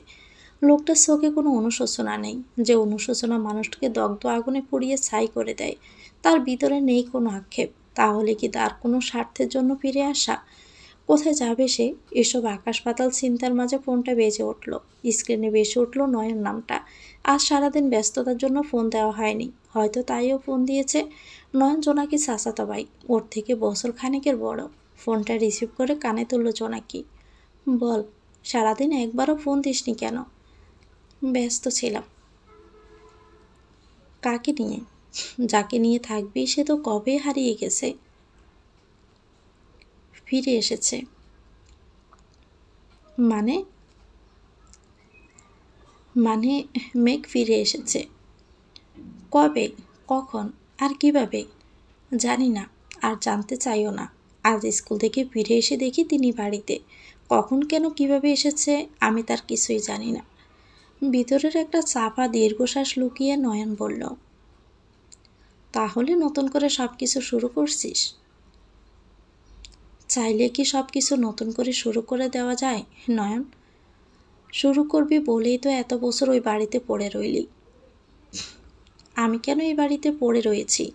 লোকটার চোখে কোনো অনুশোচনা নেই। যে অনুশোচনা মানুষটাকে দগ্ধ আগুনে পুড়িয়ে ছাই করে দেয়, তার ভিতরে নেই কোনো আক্ষেপ। তাহলে কি তার কোনো স্বার্থের জন্য ফিরে আসা? কোথায় যাবে সে? এসব আকাশ পাতাল চিন্তার মাঝে ফোনটা বেজে উঠল। স্ক্রিনে ভেসে উঠল নয়ন নামটা। আজ সারাদিন ব্যস্ততার জন্য ফোন দেওয়া হয়নি, হয়তো তাইও ফোন দিয়েছে। নয়ন জোনাকি চাচাতো ভাই, ওর থেকে বছর খানেকের বড়। ফোনটা রিসিভ করে কানে তুলল জোনাকি। বল, সারাদিন একবারও ফোন দিসনি কেন? ব্যস্ত ছিলাম। কাকে নিয়ে? যাকে নিয়ে থাকবি সে তো কবে হারিয়ে গেছে। ফিরে এসেছে মানে? মানে মেঘ ফিরে এসেছে। কবে, কখন, আর কিভাবে? জানি না, আর জানতে চাইও না। আজ স্কুল থেকে ফিরে এসে দেখি তিনি বাড়িতে। কখন, কেন, কিভাবে এসেছে আমি তার কিছুই জানি না। ভিতরের একটা চাপা দীর্ঘশ্বাস লুকিয়ে নয়ন বলল, তাহলে নতুন করে সব কিছু শুরু করছিস? চাইলে কি সব কিছু নতুন করে শুরু করে দেওয়া যায় নয়ন? শুরু করবি বলেই তো এত বছর ওই বাড়িতে পড়ে রইলি। আমি কেন এই বাড়িতে পড়ে রয়েছি?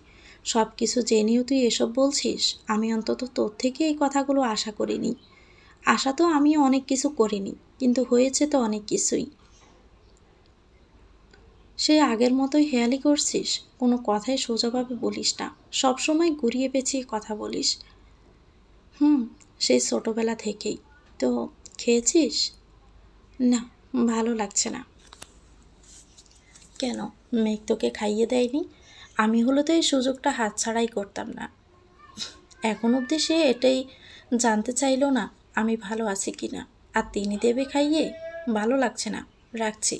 সব কিছু জেনেও তুই এসব বলছিস? আমি অন্তত তোর থেকে এই কথাগুলো আশা করিনি। আশা তো আমিও অনেক কিছু করিনি, কিন্তু হয়েছে তো অনেক কিছুই। সে আগের মতোই হেয়ালি করছিস, কোনো কথাই সোজাভাবে বলিস না, সবসময় ঘুরিয়ে পেঁচিয়ে কথা বলিস। সেই ছোটোবেলা থেকেই। তো খেয়েছিস? না, ভালো লাগছে না। কেন, মেঘ তোকে খাইয়ে দেয়নি? আমি হলে তো এই সুযোগটা হাতছাড়াই করতাম না। এখন অবধি সে এটাই জানতে চাইলো না আমি ভালো আছি কি না, আর তিনি দেবে খাইয়ে? ভালো লাগছে না, রাখছি।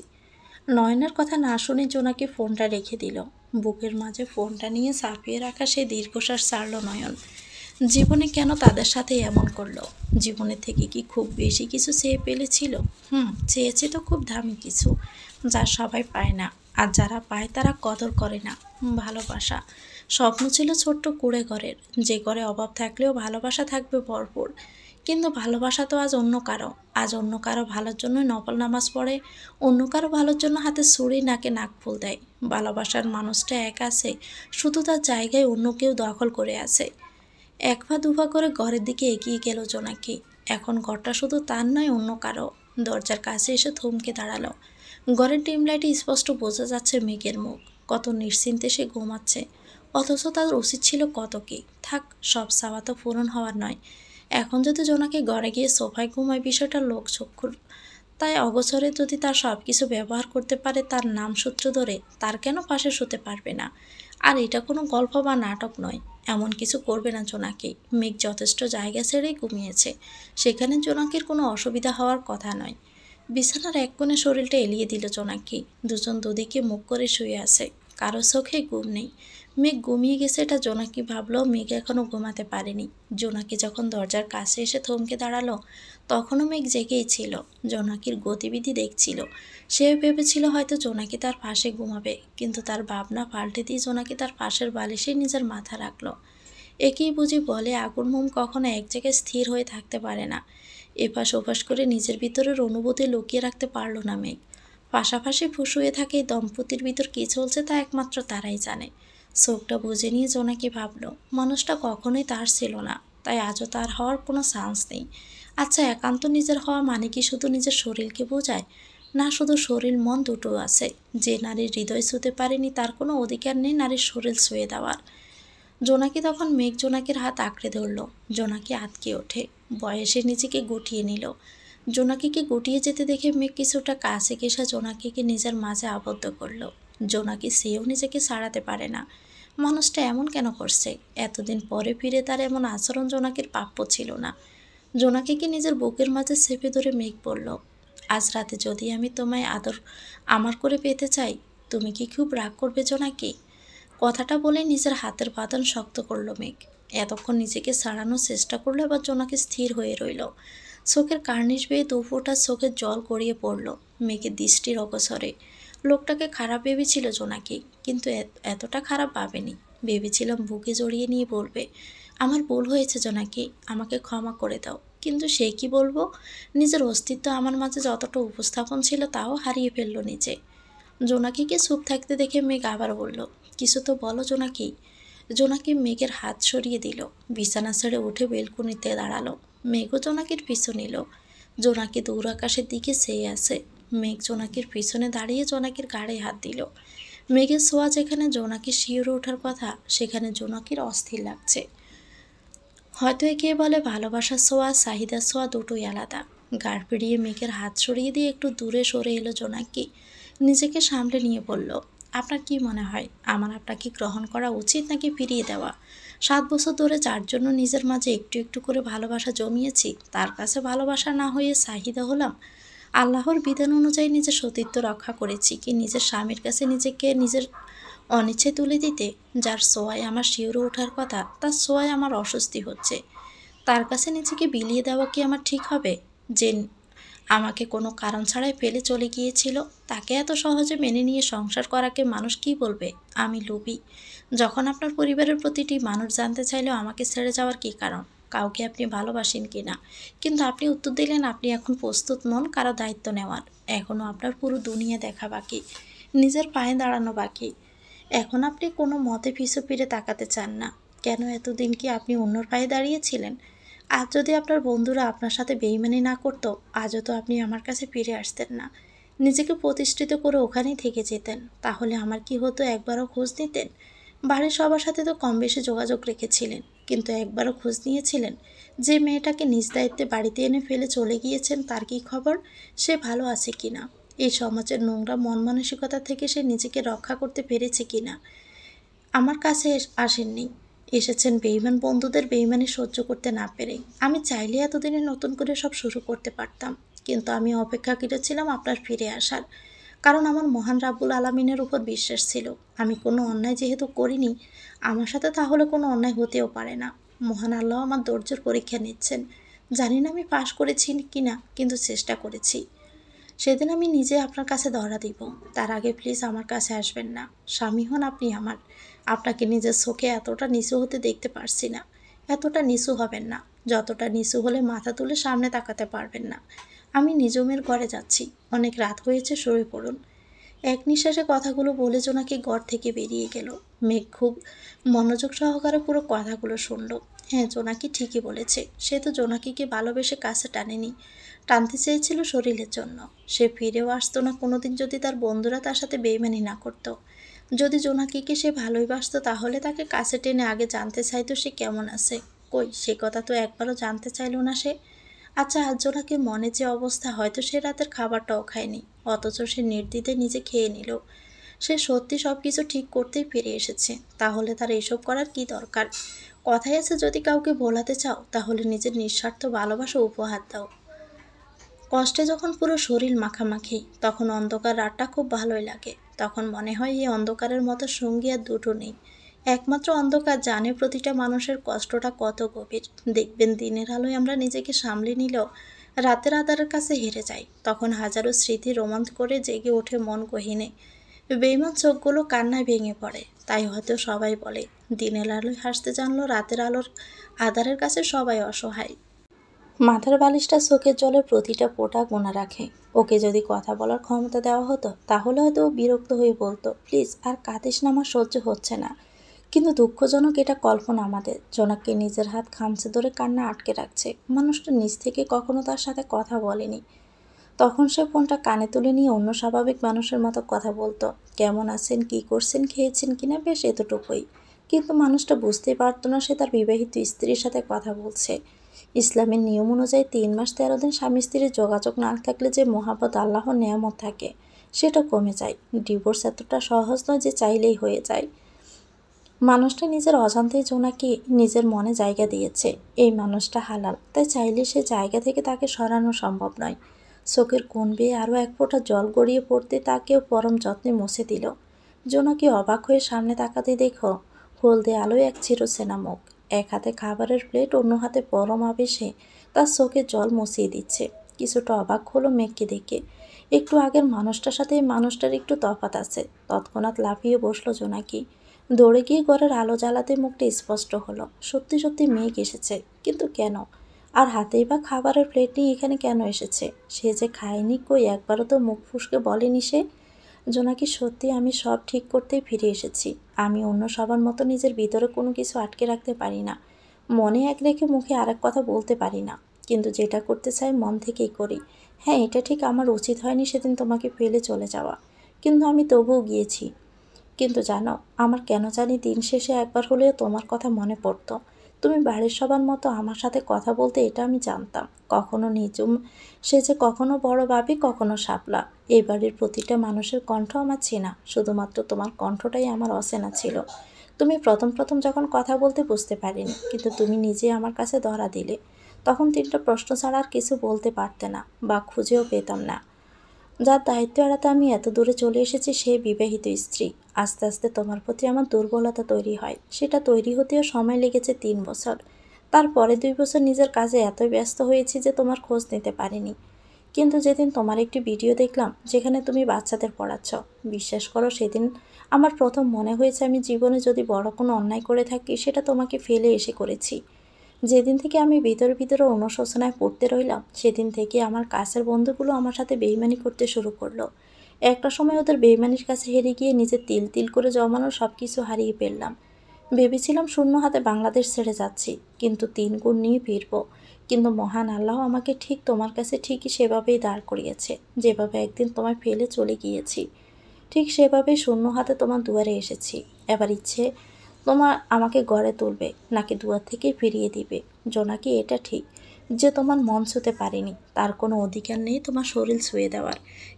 নয়নের কথা না শুনে জোনাকি ফোনটা রেখে দিল। বুকের মাঝে ফোনটা নিয়ে চাপিয়ে রাখা সে দীর্ঘশ্বাস ছাড়ল নয়ন। জীবনে কেন তাদের সাথে এমন করলো? জীবনের থেকে কি খুব বেশি কিছু চেয়ে পেলেছিল? চেয়েছে তো খুব দামি কিছু, যা সবাই পায় না। আর যারা পায় তারা কদর করে না। ভালোবাসা। স্বপ্ন ছিল ছোট্ট কুঁড়ে ঘরের, যে ঘরে অভাব থাকলেও ভালোবাসা থাকবে ভরপুর। কিন্তু ভালোবাসা তো আজ অন্য কারো। আজ অন্য কারো ভালোর জন্য নফল নামাজ পড়ে, অন্য কারো ভালোর জন্য হাতে ছুরি, নাকে নাকফুল দেয়। ভালোবাসার মানুষটা এক আছে, শুধু তার জায়গায় অন্য কেউ দখল করে আছে। এক পা দুপা করে ঘরের দিকে এগিয়ে গেল জোনাকি। এখন ঘরটা শুধু তার নয়, অন্য কারো। দরজার কাছে এসে থমকে দাঁড়ালো। ঘরের ডিম লাইটে স্পষ্ট বোঝা যাচ্ছে মেঘের মুখ। কত নিশ্চিন্তে সে ঘুমাচ্ছে, অথচ তার উচিত ছিল কত কি। থাক, সব চাওয়া তো পূরণ হওয়ার নয়। এখন যদি জোনাকি ঘরে গিয়ে সোফায় ঘুমায়, বিষয়টা লোকচক্ষুর। তাই অগোচরে যদি তার সব কিছু ব্যবহার করতে পারে তার নাম সূত্র ধরে, তার কেন পাশে শুতে পারবে না? আর এটা কোনো গল্প বা নাটক নয়। এমন কিছু করবে না জোনাকি। মেঘ যথেষ্ট জায়গা ছেড়েই ঘুমিয়েছে, সেখানে জোনাকির কোনো অসুবিধা হওয়ার কথা নয়। বিছানার এক কোণে শরীরটা এলিয়ে দিল জোনাকি। দুজন দুদিকে মুখ করে শুয়ে আছে, কারো চোখে ঘুম নেই। মেঘ ঘুমিয়ে গেছে এটা জোনাকি ভাবলো, মেঘ এখনও ঘুমাতে পারেনি। জোনাকি যখন দরজার কাছে এসে থমকে দাঁড়ালো তখনও মেঘ জেগেই ছিল, জোনাকির গতিবিধি দেখছিল। সে ভেবেছিল হয়তো জোনাকি তার পাশে ঘুমাবে, কিন্তু তার ভাবনা পাল্টে দিয়ে জোনাকি তার পাশের বালিশে নিজের মাথা রাখলো। একেই বুঝি বলে আগুন মোম কখনো এক জায়গায় স্থির হয়ে থাকতে পারে না। এপাশ ওপাশ করে নিজের ভিতরের অনুভূতি লুকিয়ে রাখতে পারল না মেঘ। পাশাপাশি শুয়ে থাকে এই দম্পতির ভিতর কী চলছে তা একমাত্র তারাই জানে। চোখটা বুঝে নিয়ে জোনাকি ভাবলো মানুষটা কখনোই তার ছিল না, তাই আজও তার হওয়ার কোনো চান্স নেই। আচ্ছা, একান্ত নিজের হওয়া মানে কি শুধু নিজের শরীরকে বোঝায়? না, শুধু শরীর মন দুটো আছে। যে নারীর হৃদয় ছুঁতে পারেনি তার কোনো অধিকার নেই নারীর শরীর ছুঁয়ে দেওয়ার। জোনাকি তখন মেঘ জোনাকির হাত আঁকড়ে ধরল। জোনাকি আঁতকে ওঠে, বয়সে নিজেকে গুটিয়ে নিল। জোনাকিকে গুটিয়ে যেতে দেখে মেঘ কিছুটা কাছে ঘেঁষে জোনাকিকে নিজের মাঝে আবদ্ধ করল। জোনাকি সেও নিজেকে ছাড়াতে পারে না। মানুষটা এমন কেন করছে? এতদিন পরে ফিরে তার এমন আচরণ জোনাকির প্রাপ্য ছিল না। জোনাকিকে নিজের বুকের মাঝে চেপে ধরে মেঘ বলল, আজ রাতে যদি আমি তোমায় আমার করে পেতে চাই, তুমি কি খুব রাগ করবে জোনাকি? কথাটা বলে নিজের হাতের বাঁধন শক্ত করল মেঘ। এতক্ষণ নিজেকে ছাড়ানোর চেষ্টা করলো, এবার জোনাকি স্থির হয়ে রইল। চোখের কার্নিশ বেয়ে দুফোঁটা চোখের জল গড়িয়ে পড়ল মেঘের দৃষ্টির অগোচরে। লোকটাকে খারাপ ভেবেছিল জোনাকি, কিন্তু এতটা খারাপ ভাবেনি। ভেবেছিলাম বুকে জড়িয়ে নিয়ে বলবে, আমার ভুল হয়েছে জোনাকি, আমাকে ক্ষমা করে দাও। কিন্তু সে কি বলবো? নিজের অস্তিত্ব আমার মাঝে যতটা উপস্থাপন ছিল তাও হারিয়ে ফেললো নিজে। জোনাকিকে চুপ থাকতে দেখে মেঘ আবার বলল, কিছু তো বলো জোনাকি। জোনাকি মেঘের হাত সরিয়ে দিল, বিছানা ছেড়ে উঠে বেলকুনিতে দাঁড়ালো। মেঘও জোনাকির পিছু নিল। জোনাকি দূর আকাশের দিকে চেয়ে আছে। মেঘ জোনাকির পিছনে দাঁড়িয়ে জোনাকির ঘাড়ে হাত দিল। মেঘের ছোঁয়া যেখানে জোনাকির শিউরে ওঠার কথা, সেখানে জোনাকির অস্থির লাগছে। হয়তো একে বলে ভালোবাসার ছোঁয়া, চাহিদার ছোঁয়া দুটোই আলাদা। গাড় পেরিয়ে মেঘের হাত সরিয়ে দিয়ে একটু দূরে সরে এলো জোনাকি। নিজেকে সামলে নিয়ে বলল, আপনার কি মনে হয় আমার আপনাকে গ্রহণ করা উচিত নাকি ফিরিয়ে দেওয়া? 7 বছর ধরে যার জন্য নিজের মাঝে একটু একটু করে ভালোবাসা জমিয়েছি, তার কাছে ভালোবাসা না হয়ে চাহিদা হলাম। আল্লাহর বিধান অনুযায়ী নিজের সতীত্ব রক্ষা করেছি কি নিজের স্বামীর কাছে নিজেকে নিজের অনিচ্ছায় তুলে দিতে? যার ছোঁয়ায় আমার শিউরে ওঠার কথা, তার ছোঁয়ায় আমার অস্বস্তি হচ্ছে। তার কাছে নিজেকে বিলিয়ে দেওয়া কি আমার ঠিক হবে? যে আমাকে কোনো কারণ ছাড়াই ফেলে চলে গিয়েছিল, তাকে এত সহজে মেনে নিয়ে সংসার করাকে মানুষ কি বলবে? আমি লোভী। যখন আপনার পরিবারের প্রতিটি মানুষ জানতে চাইলেও আমাকে ছেড়ে যাওয়ার কী কারণ, কাউকে আপনি ভালোবাসেন কি না, কিন্তু আপনি উত্তর দিলেন আপনি এখন প্রস্তুত নন কারো দায়িত্ব নেওয়ার। এখনও আপনার পুরো দুনিয়া দেখা বাকি, নিজের পায়ে দাঁড়ানো বাকি। এখন আপনি কোনো মতে পিছু ফিরে তাকাতে চান না। কেন? এতদিন কি আপনি অন্যর পায়ে দাঁড়িয়েছিলেন? আজ যদি আপনার বন্ধুরা আপনার সাথে বেইমানি না করতো, আজও তো আপনি আমার কাছে ফিরে আসতেন না। নিজেকে প্রতিষ্ঠিত করে ওখানেই থেকে যেতেন। তাহলে আমার কি হতো? একবারও খোঁজ নিতেন? বাড়ির সবার সাথে তো কম বেশি যোগাযোগ রেখেছিলেন, কিন্তু একবারও খোঁজ নিয়েছিলেন যে মেয়েটাকে নিজ দায়িত্বে বাড়িতে এনে ফেলে চলে গিয়েছেন তার কি খবর? সে ভালো আছে কি না? এই সমাজের নোংরা মন মানসিকতা থেকে সে নিজেকে রক্ষা করতে পেরেছে কি না? আমার কাছে আসেননি, এসেছেন বেইমান বন্ধুদের বেইমানি সহ্য করতে না পেরে। আমি চাইলে এতদিনে নতুন করে সব শুরু করতে পারতাম, কিন্তু আমি অপেক্ষাকৃত ছিলাম আপনার ফিরে আসার। কারণ আমার মহান রাব্বুল আলামিনের উপর বিশ্বাস ছিল, আমি কোনো অন্যায় যেহেতু করিনি, আমার সাথে তাহলে কোনো অন্যায় হতেও পারে না। মহান আল্লাহ আমার ধৈর্যের পরীক্ষা নিচ্ছেন। জানি না আমি পাশ করেছি কি না, কিন্তু চেষ্টা করেছি। সেদিন আমি নিজে আপনার কাছে ধরা দিব। তার আগে প্লিজ আমার কাছে আসবেন না। স্বামী হন আপনি আমার। আপনাকে নিজের চোখে এতটা নিচু হতে দেখতে পারছি না। এতটা নিচু হবেন না, যতটা নিচু হলে মাথা তুলে সামনে তাকাতে পারবেন না। আমি নিজমের ঘরে যাচ্ছি, অনেক রাত হয়েছে, শুয়ে পড়ুন। এক নিঃশ্বাসে কথাগুলো বলে জোনাকি ঘর থেকে বেরিয়ে গেল। মেঘ খুব মনোযোগ সহকারে পুরো কথাগুলো শুনল। হ্যাঁ, জোনাকি ঠিকই বলেছে। সে তো জোনাকিকে ভালোবেসে কাছে টানেনি, টানতে চেয়েছিল শরীরের জন্য। সে ফিরেও আসতো না কোনোদিন যদি তার বন্ধুরা তার সাথে বেইমানি না করতো। যদি জোনাকিকে সে ভালোই বাসতো তাহলে তাকে কাছে টেনে আগে জানতে চাইতো সে কেমন আছে। কই, সে কথা তো একবারও জানতে চাইল না সে। আচ্ছা, আজ জোনাকির মনে যে অবস্থা, হয়তো সে রাতের খাবারটাও খায়নি, অথচ সে নির্দ্বিধায় নিজে খেয়ে নিল। সে সত্যি সব কিছু ঠিক করতেই ফিরে এসেছে। তাহলে তার এসব করার কি দরকার? কথাই আছে, যদি কাউকে ভোলাতে চাও তাহলে নিজের নিঃস্বার্থ ভালোবাসা উপহার দাও। কষ্টে যখন পুরো শরীর মাখামাখি, তখন অন্ধকার রাতটা খুব ভালোই লাগে। তখন মনে হয় এই অন্ধকারের মতো সঙ্গী আর দুটো নেই। একমাত্র অন্ধকার জানে প্রতিটা মানুষের কষ্টটা কত গভীর। দেখবেন দিনের আলোয় আমরা নিজেকে সামলে নিলেও রাতের আধারের কাছে হেরে যাই। তখন হাজারো স্মৃতি রোমাঞ্চ করে জেগে ওঠে মন গহীনে। বেইমান চোখগুলো কান্নায় ভেঙে পড়ে। তাই হয়তো সবাই বলে, দিনের আলোয় হাসতে জানলো রাতের আলোর আধারের কাছে সবাই অসহায়। মাথার বালিশটা চোখের জলের প্রতিটা ফোঁটা গোনা রাখে। ওকে যদি কথা বলার ক্ষমতা দেওয়া হতো তাহলে হয়তো ও বিরক্ত হয়ে বলতো, প্লিজ আর কাঁদিস না, আমার সহ্য হচ্ছে না। কিন্তু দুঃখজনক এটা কল্পনা আমাদের। জোনাককে নিজের হাত খামচে ধরে কান্না আটকে রাখছে। মানুষটা নিজ থেকে কখনো তার সাথে কথা বলেনি। তখন সে ফোনটা কানে তুলে নিয়ে অন্য স্বাভাবিক মানুষের মতো কথা বলতো, কেমন আছেন, কি করছেন, খেয়েছেন কিনা, বেশ এতটুকুই। কিন্তু মানুষটা বুঝতেই পারতো না সে তার বিবাহিত স্ত্রীর সাথে কথা বলছে। ইসলামের নিয়ম অনুযায়ী 3 মাস 13 দিন স্বামী স্ত্রীর যোগাযোগ না থাকলে যে মহাব্বত আল্লাহর নেয়ামত থাকে সেটা কমে যায়। ডিভোর্স এতটা সহজ নয় যে চাইলেই হয়ে যায়। মানুষটা নিজের অজান্তেই জোনাকি নিজের মনে জায়গা দিয়েছে। এই মানুষটা হালাল, তাই চাইলে সে জায়গা থেকে তাকে সরানো সম্ভব নয়। চোখের কোণ বেয়ে আরও এক ফোঁটা জল গড়িয়ে পড়তে তাকেও পরম যত্নে মুছে দিল। জোনাকি অবাক হয়ে সামনে তাকাতে দেখো হলদে আলোয় এক চিরচেনা মুখ। এক হাতে খাবারের প্লেট, অন্য হাতে পরম আবেশে তার চোখের জল মুছিয়ে দিচ্ছে। কিছুটা অবাক হলো মেঘকে দেখে। একটু আগের মানুষটার সাথে এই মানুষটার একটু তফাৎ আছে। তৎক্ষণাৎ লাফিয়ে বসলো জোনাকি। দৌড়ে গিয়ে ঘরের আলো জ্বালাতে মুখটা স্পষ্ট হলো। সত্যি সত্যি মেঘ এসেছে, কিন্তু কেন? আর হাতেই বা খাবারের প্লেট নিয়ে এখানে কেন এসেছে? সে যে খায়নি, কই একবারও তো মুখ ফুসকে বলেনি সে। জোনাকি, সত্যি আমি সব ঠিক করতেই ফিরে এসেছি। আমি অন্য সবার মতো নিজের ভিতরে কোনো কিছু আটকে রাখতে পারি না। মনে এক রেখে মুখে আরেক কথা বলতে পারি না। কিন্তু যেটা করতে চাই মন থেকেই করি। হ্যাঁ, এটা ঠিক আমার উচিত হয়নি সেদিন তোমাকে ফেলে চলে যাওয়া, কিন্তু আমি তবুও গিয়েছি। কিন্তু জানো, আমার কেন জানি দিন শেষে একবার হলেও তোমার কথা মনে পড়তো। তুমি বাড়ির সবার মতো আমার সাথে কথা বলতে, এটা আমি জানতাম। কখনো নিজুম সে যে কখনো বড় ভাবি, কখনো শাপলা। এই বাড়ির প্রতিটা মানুষের কণ্ঠ আমার চেনা, শুধুমাত্র তোমার কণ্ঠটাই আমার অচেনা ছিল। তুমি প্রথম প্রথম যখন কথা বলতে বুঝতে পারিনি, কিন্তু তুমি নিজে আমার কাছে ধরা দিলে। তখন 3টা প্রশ্ন ছাড়া আর কিছু বলতে পারতে না, বা খুঁজেও পেতাম না। যার দায়িত্ব এড়াতে আমি এত দূরে চলে এসেছি সে বিবাহিত স্ত্রী। আস্তে আস্তে তোমার প্রতি আমার দুর্বলতা তৈরি হয়। সেটা তৈরি হতেও সময় লেগেছে 3 বছর। তারপরে 2 বছর নিজের কাজে এত ব্যস্ত হয়েছি যে তোমার খোঁজ নিতে পারিনি। কিন্তু যেদিন তোমার একটি ভিডিও দেখলাম যেখানে তুমি বাচ্চাদের পড়াচ্ছ, বিশ্বাস করো সেদিন আমার প্রথম মনে হয়েছে আমি জীবনে যদি বড় কোনো অন্যায় করে থাকি সেটা তোমাকে ফেলে এসে করেছি। যেদিন থেকে আমি ভিতরে ভিতরে অনুশোচনায় পড়তে রইলাম সেদিন থেকে আমার কাছের বন্ধুগুলো আমার সাথে বেইমানি করতে শুরু করলো। একটা সময় ওদের বেইমানির কাছে হেরে গিয়ে নিজের তিল তিল করে জমানো সব কিছু হারিয়ে ফেললাম। ভেবেছিলাম শূন্য হাতে বাংলাদেশ ছেড়ে যাচ্ছি, কিন্তু 3 গুণ নিয়ে ফিরবো। কিন্তু মহান আল্লাহ আমাকে ঠিক তোমার কাছে ঠিকই সেভাবেই দাঁড় করিয়েছে। যেভাবে একদিন তোমায় ফেলে চলে গিয়েছি, ঠিক সেভাবেই শূন্য হাতে তোমার দুয়ারে এসেছি। এবার ইচ্ছে তোমার আমাকে গড়ে তুলবে, নাকি দুয়ার থেকে ফিরিয়ে দিবে। জোনাকি, এটা ঠিক যে তোমার মন ছুঁতে পারিনি, তার কোনো অধিকার নেই তোমার শরীর ছুঁয়ে দেওয়ার।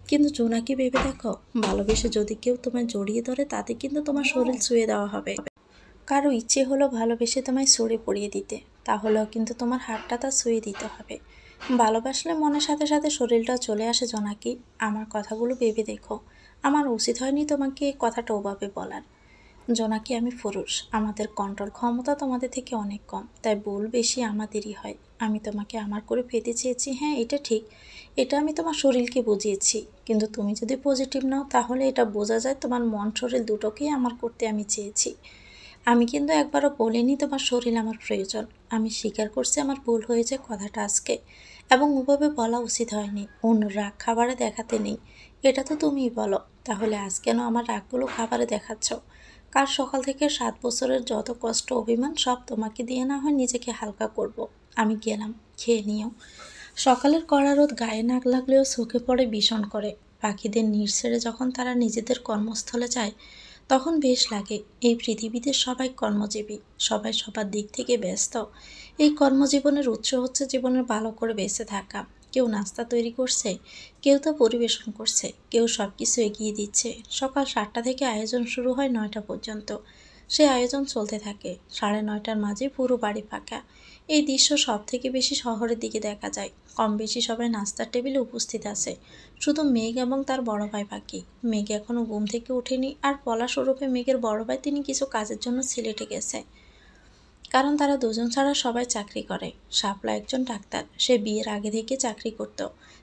কিন্তু জোনাকি, ভেবে দেখো, ভালোবেসে যদি কেউ তোমায় জড়িয়ে ধরে তাতে কিন্তু তোমার শরীর ছুঁয়ে দেওয়া হবে। কারো ইচ্ছে হলো ভালোবেসে তোমায় ছড়ে পড়িয়ে দিতে, তাহলেও কিন্তু তোমার হাতটা তা ছুঁয়ে দিতে হবে। ভালোবাসলে মনের সাথে সাথে শরীরটাও চলে আসে জোনাকি। আমার কথাগুলো ভেবে দেখো। আমার উচিত হয়নি তোমাকে এই কথাটা ওভাবে বলার। জোনাকি, আমি পুরুষ, আমাদের কন্ট্রোল ক্ষমতা তোমাদের থেকে অনেক কম, তাই ভুল বেশি আমাদেরই হয়। আমি তোমাকে আমার করে পেতে চেয়েছি, হ্যাঁ এটা ঠিক। এটা আমি তোমার শরীরকে বুঝিয়েছি। কিন্তু তুমি যদি পজিটিভ নাও তাহলে এটা বোঝা যায় তোমার মন শরীর দুটোকেই আমার করতে আমি চেয়েছি। আমি কিন্তু একবারও বলিনি তোমার শরীর আমার প্রয়োজন। আমি স্বীকার করছি আমার ভুল হয়েছে কথাটা আজকে, এবং ওভাবে বলা উচিত হয়নি। অন্য রাগ খাবারে দেখাতে নেই, এটা তো তুমিই বলো। তাহলে আজ কেন আমার রাগগুলো খাবারে দেখাচ্ছ? কাল সকাল থেকে 7 বছরের যত কষ্ট অভিমান সব তোমাকে দিয়ে না হয় নিজেকে হালকা করব। আমি গেলাম, খেয়ে নিও। সকালের কড়া রোদ গায়ে নাক লাগলেও চোখে পড়ে ভীষণ করে। পাখিদের নির ছেড়ে যখন তারা নিজেদের কর্মস্থলে যায় তখন বেশ লাগে। এই পৃথিবীতে সবাই কর্মজীবী, সবাই সবার দিক থেকে ব্যস্ত। এই কর্মজীবনের উৎস হচ্ছে জীবনের ভালো করে বেঁচে থাকা। কেউ নাস্তা তৈরি করছে, কেউ তো পরিবেশন করছে, কেউ সব কিছু এগিয়ে দিচ্ছে। সকাল 7টা থেকে আয়োজন শুরু হয় 9টা পর্যন্ত। সে আয়োজন চলতে থাকে। 9:30টার মাঝে পুরো বাড়ি ফাঁকা। এই দৃশ্য সব থেকে বেশি শহরের দিকে দেখা যায়। কম বেশি সবাই নাস্তার টেবিলে উপস্থিত আছে, শুধু মেঘ এবং তার বড় ভাই বাকি। মেঘ এখনো ঘুম থেকে ওঠেনি, আর পলাশ ওরফে মেঘের বড় ভাই তিনি কিছু কাজের জন্য সিলেটে গেছে। কারণ তারা দুজন ছাড়া সবাই চাকরি করে। শাপলা একজন ডাক্তার, সে বিয়ের আগে থেকে চাকরি করত,